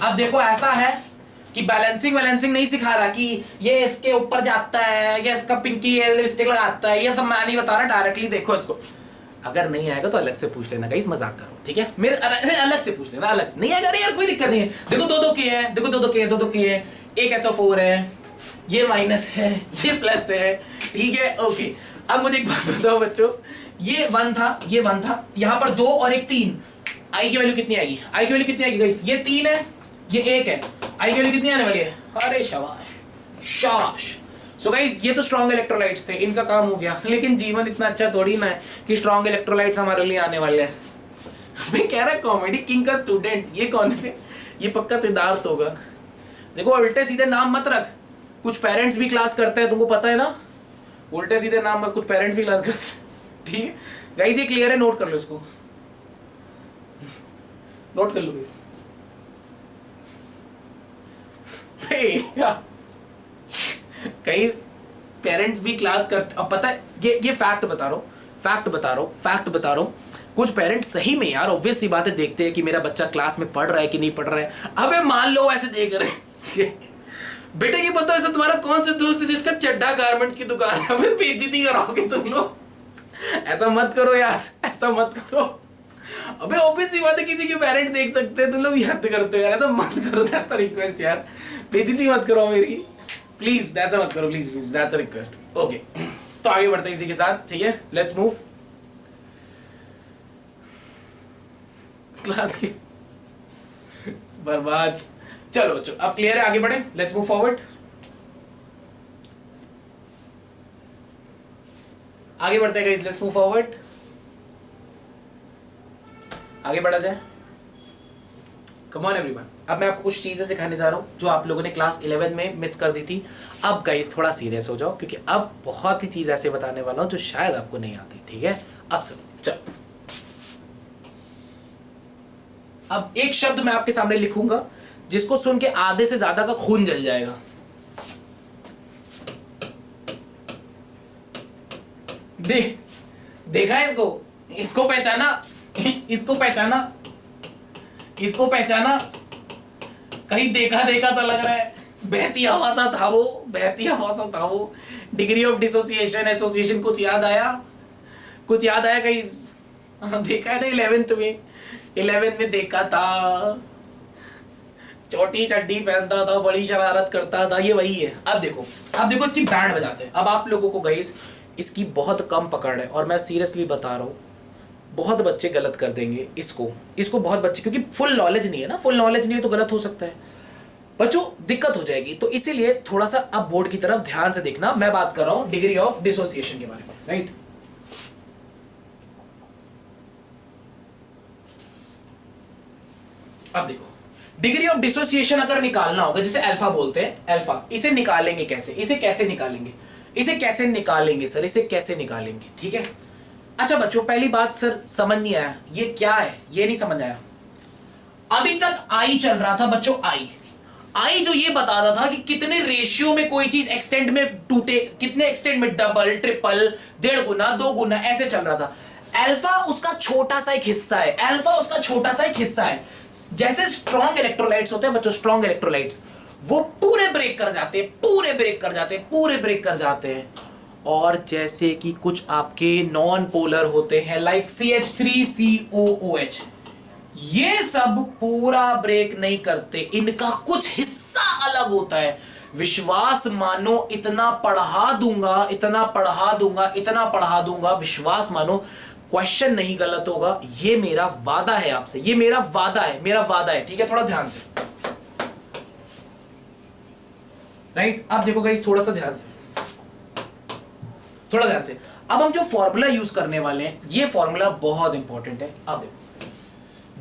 Speaker 1: अब देखो ऐसा है कि बैलेंसिंग नहीं सिखा रहा कि ये इसके ऊपर जाता है, ये इसका पिंकी लिपस्टिक लगाता है, ये सब मैं नहीं बता रहा, डायरेक्टली देखो इसको। अगर नहीं आएगा तो अलग से पूछ लेना गाइस, मजाक करो, ठीक है। मेरे अलग से पूछ लेना, अलग से नहीं आएगा यार, कोई दिक्कत नहीं है। देखो 2 K है, देखो 2 K है, एक SO4 है, ये माइनस है, ये प्लस है, ठीक है, ओके। अब मुझे एक बात बताओ बच्चों, ये 1 था, यहाँ पर 2 और एक 3, आई की वैल्यू कितनी आएगी? आई की वैल्यू कितनी आएगी गाइस? ये 3 है, ये 1 है, आई की वैल्यू कितनी आने वाली है? अरे शाबाश। सो गाइस ये तो स्ट्रॉन्ग इलेक्ट्रोलाइट्स थे, इनका काम हो गया। लेकिन जीवन इतना अच्छा थोड़ी ना है कि स्ट्रॉन्ग इलेक्ट्रोलाइट्स हमारे लिए आने वाले हैं। मैं कह रहा कॉमेडी किंग का स्टूडेंट, ये कौन है? ये पक्का सिद्धार्थ होगा। देखो उल्टे सीधे नाम मत रख, कुछ पेरेंट्स भी क्लास करते हैं, तुमको पता है ना, उल्टे सीधे नाम मत, कुछ पेरेंट्स भी क्लास करते हैं, ठीक है गाइस। ये क्लियर है, नोट कर लो इसको, नोट कर लो गाइस। कई पेरेंट्स भी क्लास करते, अब पता है ये फैक्ट बता रहा हूं, कुछ पेरेंट्स सही में यार ऑब्वियस सी बात है, देखते हैं कि मेरा बच्चा क्लास में पढ़ रहा है कि नहीं पढ़ रहा है। अबे मान लो ऐसे देख रहे बेटे ये पता है तुम्हारा कौन सा दोस्त है जिसका चड्डा गारमेंट्स की दुकान है? अबे बेइज्जती कराओगे तुम लोग, ऐसा मत करो यार, ऐसा मत करो। अबे ऑब्वियस सी बात है, किसी के पेरेंट्स देख सकते हैं, तुम लोग याद करते हो यार, ऐसा मत करो, दैट्स अ रिक्वेस्ट यार, बेइज्जती मत करो मेरी प्लीज, ऐसा मत करो please, that's a request, okay. तो आगे बढ़ते हैं इसी के साथ, ठीक है, लेट्स मूव। क्लास की बर्बाद, चलो बच्चों अब क्लियर है, आगे बढ़े, लेट्स मूव फॉरवर्ड। आगे बढ़ते हैं गाइस, लेट्स मूव फॉरवर्ड, आगे बढ़ा जाए। कम ऑन एवरीवन, अब मैं आपको कुछ चीजें सिखाने जा रहा हूं जो आप लोगों ने क्लास 11 में मिस कर दी थी। अब गाइस थोड़ा सीरियस हो जाओ, क्योंकि अब बहुत ही चीज ऐसे बताने वाला हूं जो शायद आपको नहीं आती, ठीक है। अब सुनो, चलो अब एक शब्द मैं आपके सामने लिखूंगा जिसको सुन के आधे से ज्यादा का खून जल जाएगा। देखा है इसको पहचाना, इसको पहचाना, कहीं देखा सा लग रहा है, बहती हवा सा था वो, डिग्री ऑफ डिसोसिएशन एसोसिएशन, कुछ याद आया कहीं? देखा है ना 11th में देखा था, छोटी चड्डी पहनता था, बड़ी शरारत करता था, ये वही है। अब देखो इसकी बैंड बजाते हैं। अब आप लोगों को गाइस इसकी बहुत कम पकड़ है, और मैं सीरियसली बता रहा हूँ, बहुत बच्चे गलत कर देंगे इसको बहुत बच्चे, क्योंकि फुल नॉलेज नहीं है ना, फुल नॉलेज नहीं है तो गलत हो सकता है बच्चों, दिक्कत हो जाएगी। तो इसीलिए थोड़ा सा अब बोर्ड की तरफ ध्यान से देखना, मैं बात कर रहा हूं डिग्री ऑफ डिसोसिएशन के बारे में, राइट। अब देखो डिग्री ऑफ डिसोसिएशन अगर निकालना होगा, जैसे अल्फा बोलते हैं, अल्फा, इसे निकालेंगे कैसे, इसे कैसे निकालेंगे, इसे कैसे निकालेंगे सर, इसे कैसे निकालेंगे, ठीक है। अच्छा बच्चों, पहली बात सर समझ नहीं आया, ये क्या है, ये नहीं समझ आया। अभी तक आई चल रहा था बच्चों, आई जो ये बता रहा था कि कितने रेशियो में कोई चीज एक्सटेंड में टूटे, कितने एक्सटेंड में, डबल, ट्रिपल, 1.5 गुना, 2 गुना, ऐसे चल रहा था। अल्फा उसका छोटा सा एक हिस्सा है, अल्फा उसका छोटा सा एक हिस्सा है। जैसे स्ट्रॉन्ग इलेक्ट्रोलाइट्स होते हैं बच्चों, स्ट्रॉन्ग इलेक्ट्रोलाइट्स वो पूरे ब्रेक कर जाते हैं, पूरे ब्रेक कर जाते हैं, पूरे ब्रेक कर जाते हैं। और जैसे कि कुछ आपके नॉन पोलर होते हैं लाइक CH3COOH, ये सब पूरा ब्रेक नहीं करते, इनका कुछ हिस्सा अलग होता है। विश्वास मानो, इतना पढ़ा दूंगा, इतना पढ़ा दूंगा, इतना पढ़ा दूंगा, विश्वास मानो क्वेश्चन नहीं गलत होगा। ये मेरा वादा है आपसे, ये मेरा वादा है, मेरा वादा है, ठीक है। थोड़ा ध्यान से, राइट। अब देखो गाइस, थोड़ा सा ध्यान से, थोड़ा ध्यान से। अब हम जो फॉर्मूला यूज करने वाले हैं, ये फॉर्मूला बहुत इंपॉर्टेंट है। अब देखो,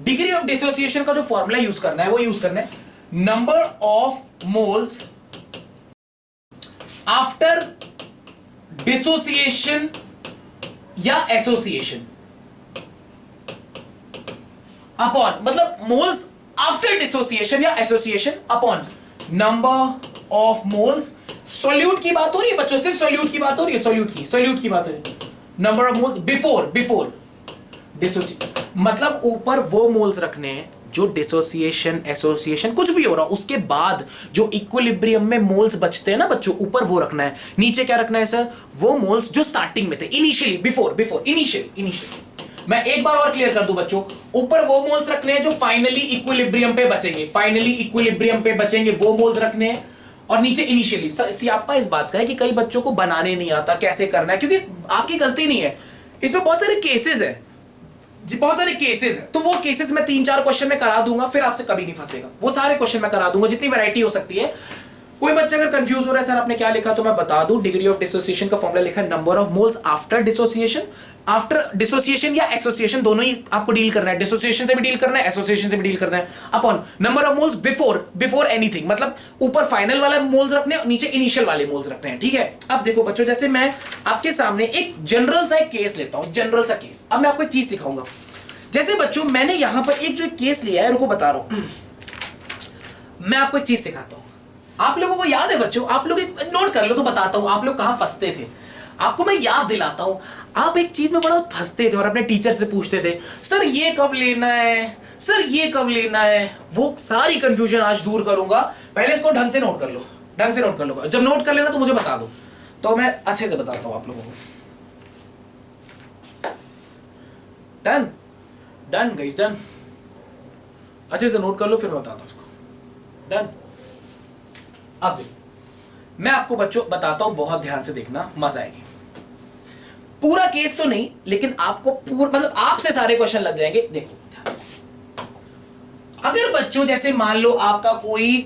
Speaker 1: डिग्री ऑफ डिसोसिएशन का जो फॉर्मूला यूज करना है वो यूज करना है number of moles after dissociation या एसोसिएशन अपॉन, मतलब मोल्स आफ्टर डिसोसिएशन या association upon number of moles. Solute की बात हो रही है बच्चों, सिर्फ सॉल्यूट की बात हो रही है, सॉल्यूट की बात हो रही है। Number of moles before dissociation, मतलब ऊपर वो मोल्स रखने हैं जो डिसोसिएशन, एसोसिएशन कुछ भी हो रहा, उसके बाद जो इक्विलिब्रियम में मोल्स बचते हैं ना बच्चों, ऊपर वो रखना है। नीचे क्या रखना है सर, वो मोल्स जो स्टार्टिंग में थे, इनिशियली, बिफोर इनिशियली। मैं एक बार और क्लियर कर दूं बच्चों, ऊपर वो मोल्स रखने हैं जो फाइनली इक्विलिब्रियम पे बचेंगे, वो मोल्स रखने हैं, और नीचे इनिशियली। सियापा इस बात का है कि कई बच्चों को बनाने नहीं आता कैसे करना है, क्योंकि आपकी गलती नहीं है, इसमें बहुत सारे केसेस है, तो वो केसेस मैं 3-4 क्वेश्चन में करा दूंगा, फिर आपसे कभी नहीं फंसेगा। वो सारे क्वेश्चन मैं करा दूंगा, जितनी वैरायटी हो सकती है। कोई बच्चा अगर कंफ्यूज हो रहा है सर आपने क्या लिखा, तो मैं बता दूं, डिग्री ऑफ डिसोसिएशन का फॉर्मूला लिखा है number of moles after dissociation या एसोसिएशन, दोनों ही आपको डील करना है। डिसोसिएशन से भी डील करना है, एसोसिएशन से भी डील करना है, upon number of moles before anything, मतलब ऊपर फाइनल वाला मोल्स रखने हैं और नीचे इनिशियल वाले मोल्स रखने हैं, ठीक है। अब देखो बच्चों, जैसे मैं आपके सामने एक जनरल सा एक केस लेता हूं, जनरल सा केस। अब मैं आपको एक चीज सिखाऊंगा। जैसे बच्चों, मैंने यहां पर एक जो केस लिया है, रुको बता रहा हूं, मैं आपको एक चीज सिखाता हूं। आप लोगों को याद है बच्चों, आप लोग नोट कर लो तो बताता हूं आप लोग कहां फंसते थे, आपको मैं याद दिलाता हूं। आप एक चीज में बड़ा फंसते थे और अपने टीचर से पूछते थे, सर ये कब लेना है, सर ये कब लेना है। वो सारी कंफ्यूजन आज दूर करूंगा। पहले इसको ढंग से नोट कर लो, ढंग से नोट कर लो। जब नोट कर लेना तो मुझे बता दो, तो मैं अच्छे से बताता हूं आप लोगों को। Done done guys, done. अच्छे से नोट कर लो, फिर मैं बताता हूं उसको। डन। अब देखो, मैं आपको बच्चों बताता हूं, बहुत ध्यान से देखना, मजा आएगी। पूरा केस तो नहीं, लेकिन आपको मतलब आपसे सारे क्वेश्चन लग जाएंगे। देखो, अगर बच्चों जैसे मान लो आपका कोई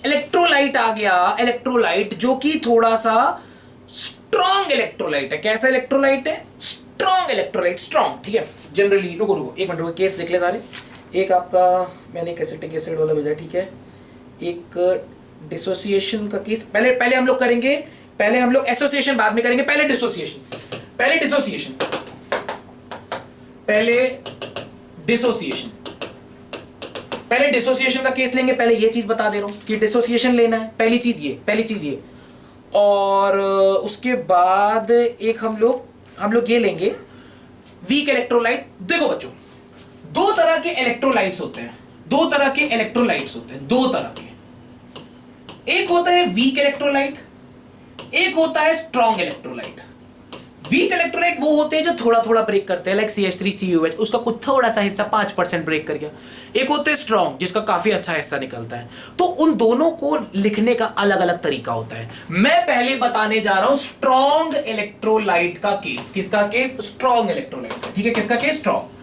Speaker 1: इलेक्ट्रोलाइट आ गया, इलेक्ट्रोलाइट जो कि थोड़ा सा स्ट्रॉन्ग इलेक्ट्रोलाइट है। कैसा इलेक्ट्रोलाइट है? स्ट्रॉन्ग इलेक्ट्रोलाइट, स्ट्रॉन्ग, ठीक है। जनरली रुको एक मिनट, केस देख ले सारे। एक आपका मैंने एसिटिक एसिड वाला भेजा, ठीक है। एक डिसोसिएशन का केस, पहले हम लोग करेंगे, पहले हम लोग एसोसिएशन बाद में करेंगे, पहले डिसोसिएशन का केस लेंगे। पहले ये चीज बता दे रहा हूं कि डिसोसिएशन लेना है, पहली चीज ये, और उसके बाद एक हम लोग ये लेंगे वीक इलेक्ट्रोलाइट। देखो बच्चों, दो तरह के इलेक्ट्रोलाइट्स होते हैं, दो तरह के। एक होता है वीक इलेक्ट्रोलाइट, एक होता है स्ट्रॉन्ग इलेक्ट्रोलाइट। वीक इलेक्ट्रोलाइट वो होते हैं जो थोड़ा थोड़ा ब्रेक करते हैं, लाइक CH3COOH, उसका कुछ थोड़ा सा हिस्सा 5% ब्रेक कर गया। एक होते हैं स्ट्रॉन्ग, जिसका काफी अच्छा हिस्सा निकलता है। तो उन दोनों को लिखने का अलग अलग तरीका होता है। मैं पहले बताने जा रहा हूं स्ट्रॉन्ग इलेक्ट्रोलाइट का केस। किसका केस? स्ट्रॉन्ग इलेक्ट्रोलाइट, ठीक है। किसका केस? स्ट्रॉन्ग,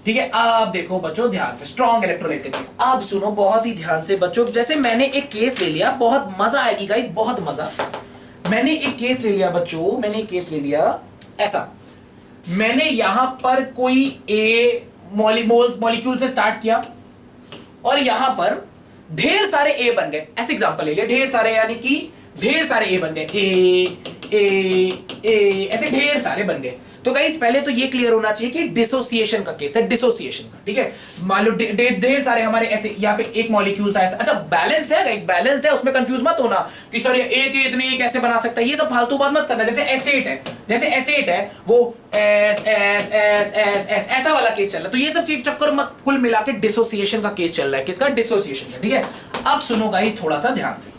Speaker 1: ठीक है। अब देखो बच्चों ध्यान से, स्ट्रॉन्ग इलेक्ट्रोलाइट का केस। अब सुनो बहुत ही ध्यान से बच्चों, जैसे मैंने एक केस ले लिया, बहुत मजा आएगी गाइस, बहुत मजा। मैंने एक केस ले लिया बच्चों, ऐसा। मैंने यहां पर कोई मॉलिक्यूल से स्टार्ट किया, और यहां पर ढेर सारे ए बन गए, ऐसे एग्जांपल ले लिया, ढेर सारे यानी कि ढेर सारे ए बन गए, ए ऐसे ढेर सारे बन गए। तो गाइस पहले तो ये क्लियर होना चाहिए कि डिसोसिएशन का केस है, डिसोसिएशन का, ठीक है। मान लो ढेर सारे हमारे ऐसे, यहाँ पे एक मॉलिक्यूल था ऐसा, अच्छा बैलेंस है गाइस, बैलेंस्ड है, उसमें कंफ्यूज मत होना कि सर ये एक इतने ये कैसे बना सकता है, ये सब फालतू बात मत करना। जैसे एसेट है, जैसे एसेट है वो S S S S S ऐसा वाला केस चल रहा है, तो ये सब चीज चक्कर मत, कुल मिला के डिसोसिएशन का केस चल रहा है, किसका, डिसोसिएशन का, ठीक है। अब सुनो गाइस थोड़ा सा ध्यान से,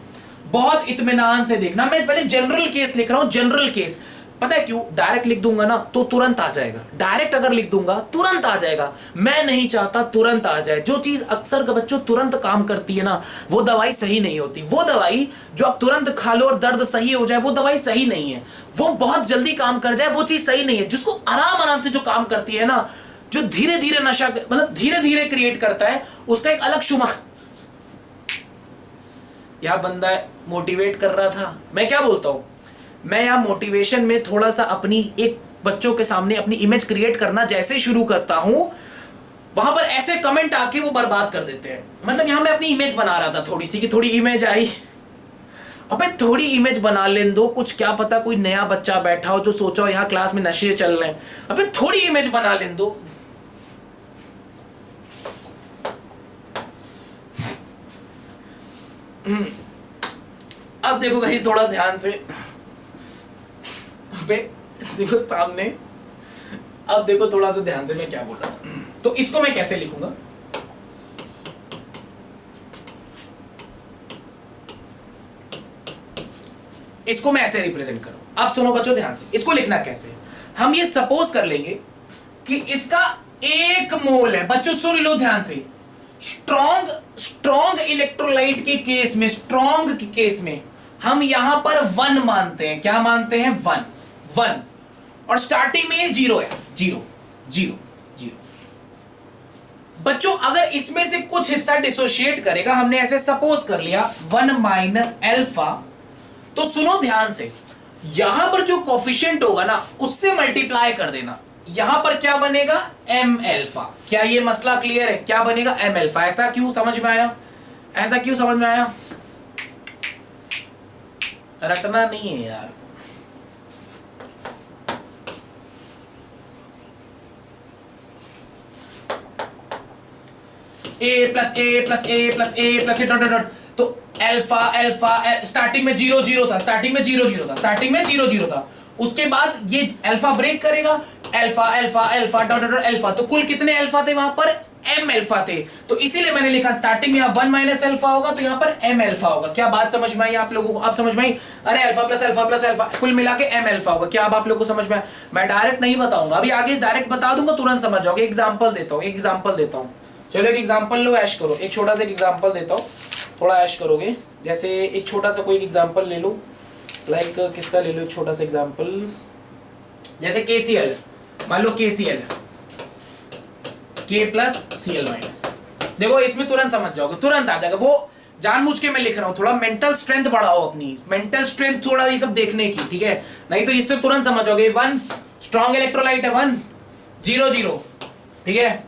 Speaker 1: बहुत इत्मीनान से देखना, मैं पहले जनरल केस लिख रहा हूं, जनरल केस। पता है क्यों, डायरेक्ट लिख दूंगा ना तो तुरंत आ जाएगा, डायरेक्ट अगर लिख दूंगा तुरंत आ जाएगा, मैं नहीं चाहता तुरंत आ जाए। जो चीज अक्सर बच्चों तुरंत काम करती है ना, वो दवाई सही नहीं होती। वो दवाई जो आप तुरंत खा लो और दर्द सही हो जाए, वो दवाई सही नहीं है। वो बहुत जल्दी काम कर जाए, वो चीज सही नहीं है। जिसको आराम आराम से जो काम करती है ना, जो धीरे धीरे नशा, मतलब धीरे धीरे क्रिएट करता है, उसका एक अलग शुमार। यह बंदा मोटिवेट कर रहा था, मैं क्या बोलता हूं, मैं यहां मोटिवेशन में थोड़ा सा अपनी एक बच्चों के सामने अपनी इमेज क्रिएट करना जैसे शुरू करता हूं, वहां पर ऐसे कमेंट आके वो बर्बाद कर देते हैं। मतलब यहां मैं अपनी इमेज बना रहा था थोड़ी सी, कि थोड़ी इमेज आई, अबे थोड़ी इमेज बना लेने दो, कुछ क्या पता कोई नया बच्चा बैठा हो जो सोचा हो यहाँ क्लास में नशे चल रहे हैं, अबे थोड़ी इमेज बना लेने दो। अब देखो गाइस थोड़ा ध्यान से, अबे देखो सामने, अब देखो थोड़ा सा ध्यान से मैं क्या बोल रहा हूं। तो इसको मैं कैसे लिखूंगा, इसको मैं ऐसे रिप्रेजेंट करूं। अब सुनो बच्चों ध्यान से, इसको लिखना कैसे, हम ये सपोज कर लेंगे कि इसका 1 मोल है। बच्चों सुन लो ध्यान से, स्ट्रॉन्ग इलेक्ट्रोलाइट के केस में, स्ट्रॉन्ग के केस में हम यहां पर 1 मानते हैं। क्या मानते हैं, 1 और स्टार्टिंग में ये 0 है, 0 0 0। बच्चों अगर इसमें से कुछ हिस्सा डिसोशिएट करेगा, हमने ऐसे सपोज कर लिया 1 माइनस अल्फा, तो सुनो ध्यान से, यहां पर जो कोफिशिएंट होगा ना उससे मल्टीप्लाई कर देना, यहां पर क्या बनेगा, m अल्फा। क्या ये मसला क्लियर है, क्या बनेगा, m अल्फा। ऐसा क्यों, समझ में आया, ऐसा क्यों समझ में आया, रटना नहीं है यार। A plus A plus A plus A plus A dot dot, तो अल्फा अल्फा स्टार्टिंग में 0 0 था, स्टार्टिंग में 0 0 था, स्टार्टिंग में 0 0 था। उसके बाद ये अल्फा ब्रेक करेगा, alpha alpha alpha dot dot alpha, तो कुल कितने अल्फा थे वहां पर, m अल्फा थे। तो इसीलिए मैंने लिखा स्टार्टिंग में 1 माइनस अल्फा होगा, तो यहां पर m अल्फा होगा। क्या बात समझ में आई आप लोगों को, अब समझ में आई, अरे अल्फा प्लस अल्फा कुल मिला के m अल्फा होगा। क्या अब आप लोगों को समझ में आया, मैं डायरेक्ट नहीं बताऊंगा, अभी आगे डायरेक्ट बता दूंगा तुरंत समझ जाओगे। एग्जांपल देता हूं, एक एग्जांपल देता हूं, चलो एक एग्जांपल लो, ऐश करो, एक छोटा सा एग्जांपल देता हूं, थोड़ा ऐश करोगे। जैसे एक छोटा सा कोई एग्जांपल ले लो, लाइक किसका ले लो, एक छोटा सा एग्जांपल, जैसे KCl, मान लो KCl K plus Cl minus. देखो इसमें तुरंत समझ जाओगे, तुरंत आ जाएगा। वो जानबूझ के मैं लिख रहा हूं, थोड़ा मेंटल स्ट्रेंथ बढ़ाओ अपनी, मेंटल स्ट्रेंथ थोड़ा ये सब देखने की, ठीक है, नहीं तो इससे तुरंत समझ जाओगे। 1 स्ट्रॉन्ग इलेक्ट्रोलाइट है, 1 0 0, ठीक है।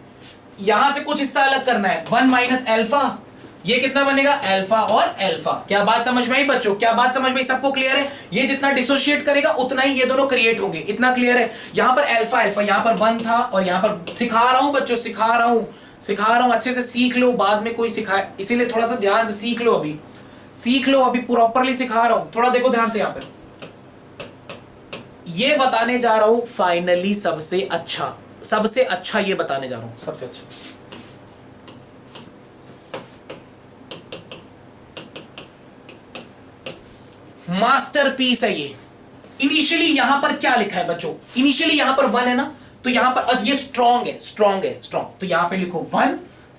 Speaker 1: यहां से कुछ हिस्सा अलग करना है, 1 माइनस अल्फा, ये कितना बनेगा, अल्फा और अल्फा। क्या बात समझ में आई बच्चों, क्या बात समझ में आई, सबको क्लियर है। ये जितना डिसोशिएट करेगा उतना ही ये दोनों क्रिएट होंगे, इतना क्लियर है। यहां पर अल्फा अल्फा, यहां पर 1 था और यहां पर, सिखा रहा हूं बच्चों, सिखा रहा हूं, अच्छे से सीख लो, बाद में कोई सिखाए, इसीलिए थोड़ा सा ध्यान से सीख लो, अभी सीख लो, अभी प्रॉपरली सिखा रहा हूं, थोड़ा देखो ध्यान से। यहां पर ये बताने जा रहा हूं फाइनली सबसे अच्छा ये बताने जा रहा हूं, सबसे अच्छा। मास्टरपीस है ये। इनिशियली यहां पर क्या लिखा है बच्चों, इनिशियली यहां पर 1 है ना, तो यहां पर ये स्ट्रॉन्ग है, तो यहां पे लिखो 1,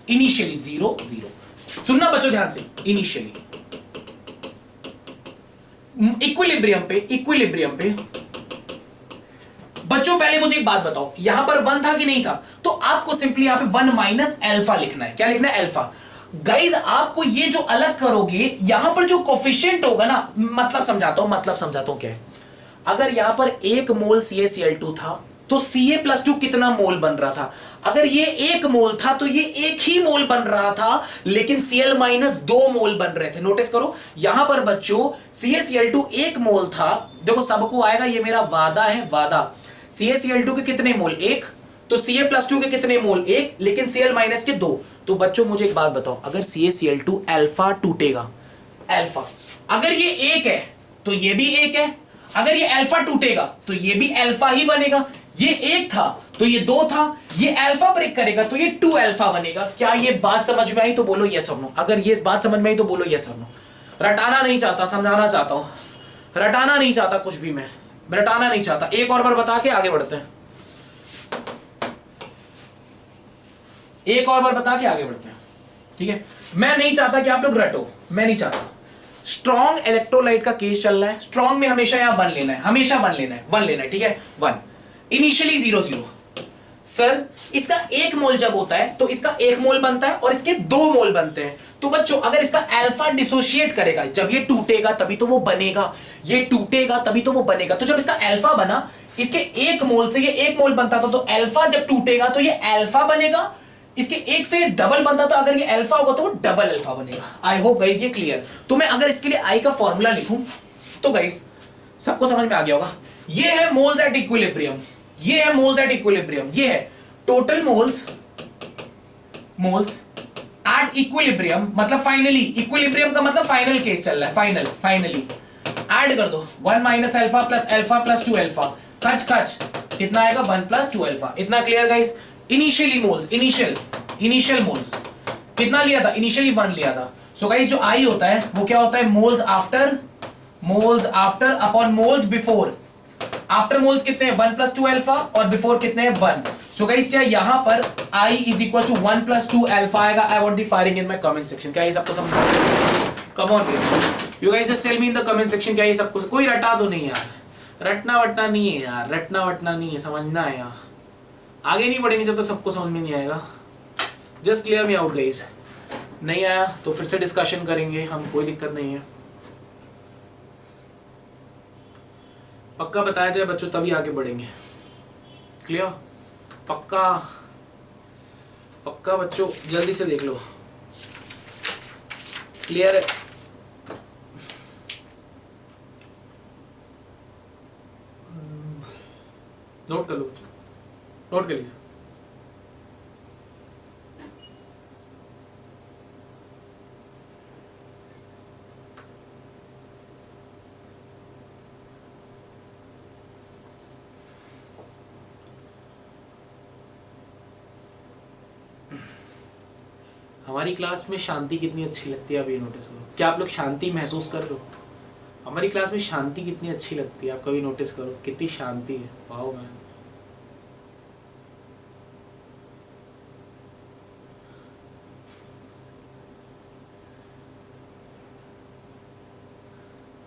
Speaker 1: इनिशियली 0 0। सुनना बच्चों ध्यान से, इनिशियली इक्विलिब्रियम पे बच्चों पहले मुझे एक बात बताओ, यहां पर 1 था कि नहीं था, तो आपको सिंपली यहां पे 1 माइनस अल्फा लिखना है। क्या लिखना है, अल्फा। गाइज आपको ये जो अलग करोगे, यहां पर जो कोफिशिएंट होगा ना, मतलब समझाता हूं क्या है। अगर यहां पर 1 मोल CaCl2 था तो Ca+2 कितना मोल बन रहा था? अगर ये 1 मोल था तो ये 1 ही मोल बन रहा था, लेकिन Cl- 2 मोल बन रहे थे। नोटिस करो यहां पर बच्चों CaCl2 1 मोल था। देखो सबको आएगा, ये मेरा वादा है, वादा। CaCl2 के कितने मोल? 1। तो Ca+2 के कितने मोल? 1, लेकिन Cl- के 2। तो बच्चों मुझे एक बात बताओ, अगर CaCl2 अल्फा टूटेगा, अल्फा, अगर ये 1 है तो ये भी 1 है, अगर ये अल्फा टूटेगा तो ये भी अल्फा ही बनेगा। ये 1 था तो ये 2 था, ये अल्फा ब्रेक करेगा तो ये 2 अल्फा बनेगा। क्या ये बात समझ में आई? तो बोलो यस और नो। अगर ये बात समझ में आई तो बोलो यस और नो। रटाना नहीं चाहता, समझाना चाहता हूं, रटाना नहीं चाहता कुछ भी, मैं रटाना नहीं चाहता। एक और बार बता के आगे बढ़ते हैं, एक और बार बता के आगे बढ़ते हैं, ठीक है? मैं नहीं चाहता कि आप लोग रटो, मैं नहीं चाहता। स्ट्रॉन्ग इलेक्ट्रोलाइट का केस चल रहा है। स्ट्रॉन्ग में हमेशा यहां 1 लेना है, हमेशा 1 लेना है, 1 लेना है, ठीक है? 1 इनिशियली 0 0। सर इसका 1 मोल जब होता है तो इसका 1 मोल बनता है और इसके 2 मोल बनते हैं। तो बच्चों अगर इसका अल्फा डिसोशिएट करेगा, जब ये टूटेगा तभी तो वो बनेगा, ये टूटेगा तभी तो वो बनेगा। तो जब इसका अल्फा बना, इसके 1 मोल से ये 1 मोल बनता था, तो अल्फा जब टूटेगा तो ये अल्फा बनेगा। इसके 1 से डबल बनता था, अगर ये अल्फा होगा तो वो डबल अल्फा बनेगा। आई होप गाइस ये क्लियर। तो मैं अगर इसके लिए आई का फॉर्मूला लिखूं तो गाइस सबको समझ में आ गया होगा। ये है मोल्स एट इक्विलिब्रियम, ये है मोल्स एट इक्विलिब्रियम, ये है total moles, moles at equilibrium, मतलब फाइनली, इक्विलिब्रियम का मतलब फाइनल केस चल रहा है, फाइनल, फाइनली। ऐड कर दो 1 माइनस अल्फा प्लस 2 अल्फा, खच खच कितना आएगा? 1 प्लस 2 अल्फा। इतना clear guys? Initially moles, initial moles कितना लिया था? इनिशियली 1 लिया था। सो गाइस जो आई होता है वो क्या होता है? Moles after upon moles before. After moles कितने हैं? 1 प्लस 2 अल्फा, और बिफोर कितने हैं? 1। सो गाइस क्या यहां पर I is equal to 1 plus 2 alpha आएगा? I want the firing in my comment section. क्या ये सबको समझ में आ रहा है? Come on you guys just tell me in the comment section. क्या ये सबको, कोई रटा तो नहीं यार? रटना वटना नहीं है यार, रटना वटना नहीं है, समझना है यार। आगे नहीं बढ़ेंगे जब तक सबको समझ में नहीं आएगा। Just clear me out guys. नहीं आया तो फिर से डिस्कशन करेंगे हम, कोई दिक्कत नहीं है। पक्का बताया जाए बच्चों तभी आगे बढ़ेंगे। क्लियर? पक्का? पक्का बच्चों, जल्दी से देख लो। क्लियर है? नोट कर लो बच्चों, नोट कर लीजिए। हमारी क्लास में शांति कितनी अच्छी लगती है, आप ये नोटिस करो। क्या आप लोग शांति महसूस कर रहे हो? हमारी क्लास में शांति कितनी अच्छी लगती है, आप कभी नोटिस करो कितनी शांति है। Wow man.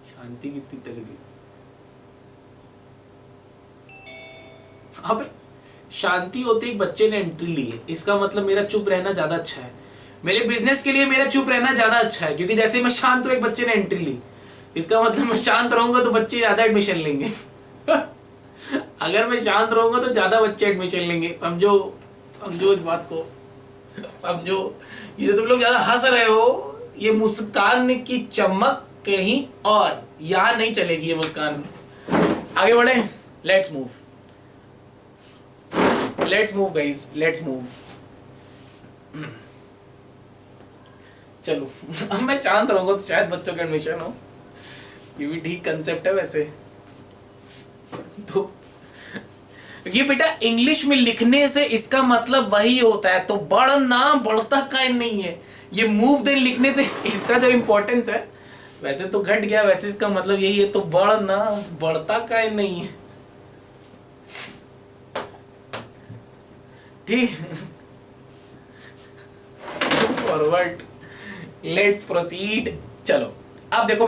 Speaker 1: शांति कितनी तगड़ी। अबे शांति होते एक बच्चे ने एंट्री ली है, इसका मतलब मेरा चुप रहना ज्यादा अच्छा है। मेरे बिजनेस के लिए मेरा चुप रहना ज्यादा अच्छा है, क्योंकि जैसे मैं शांत हूं एक बच्चे ने एंट्री ली, इसका मतलब मैं शांत रहूंगा तो बच्चे ज्यादा एडमिशन लेंगे। अगर मैं शांत रहूंगा तो ज्यादा बच्चे एडमिशन लेंगे। समझो, समझो इस बात को, समझो। ये जो तुम लोग ज्यादा हंस रहे हो, ये मुस्कान की चमक कहीं और, यहां नहीं चलेगी ये मुस्कान। आगे बढ़े, let's move, let's move guys, let's move. चलो अब मैं शांत रहूंगा तो शायद बच्चों का एडमिशन हो, ये भी ठीक कंसेप्ट है वैसे तो। ये बेटा इंग्लिश में लिखने से इसका मतलब वही होता है, तो बढ़ना बढ़ता का नहीं है। ये मूव देन लिखने से इसका जो इंपॉर्टेंस है वैसे तो घट गया, वैसे इसका मतलब यही है, तो बढ़ना बढ़ता का नहीं है। ठीक, फॉरवर्ड, लेट्स प्रोसीड। चलो अब देखो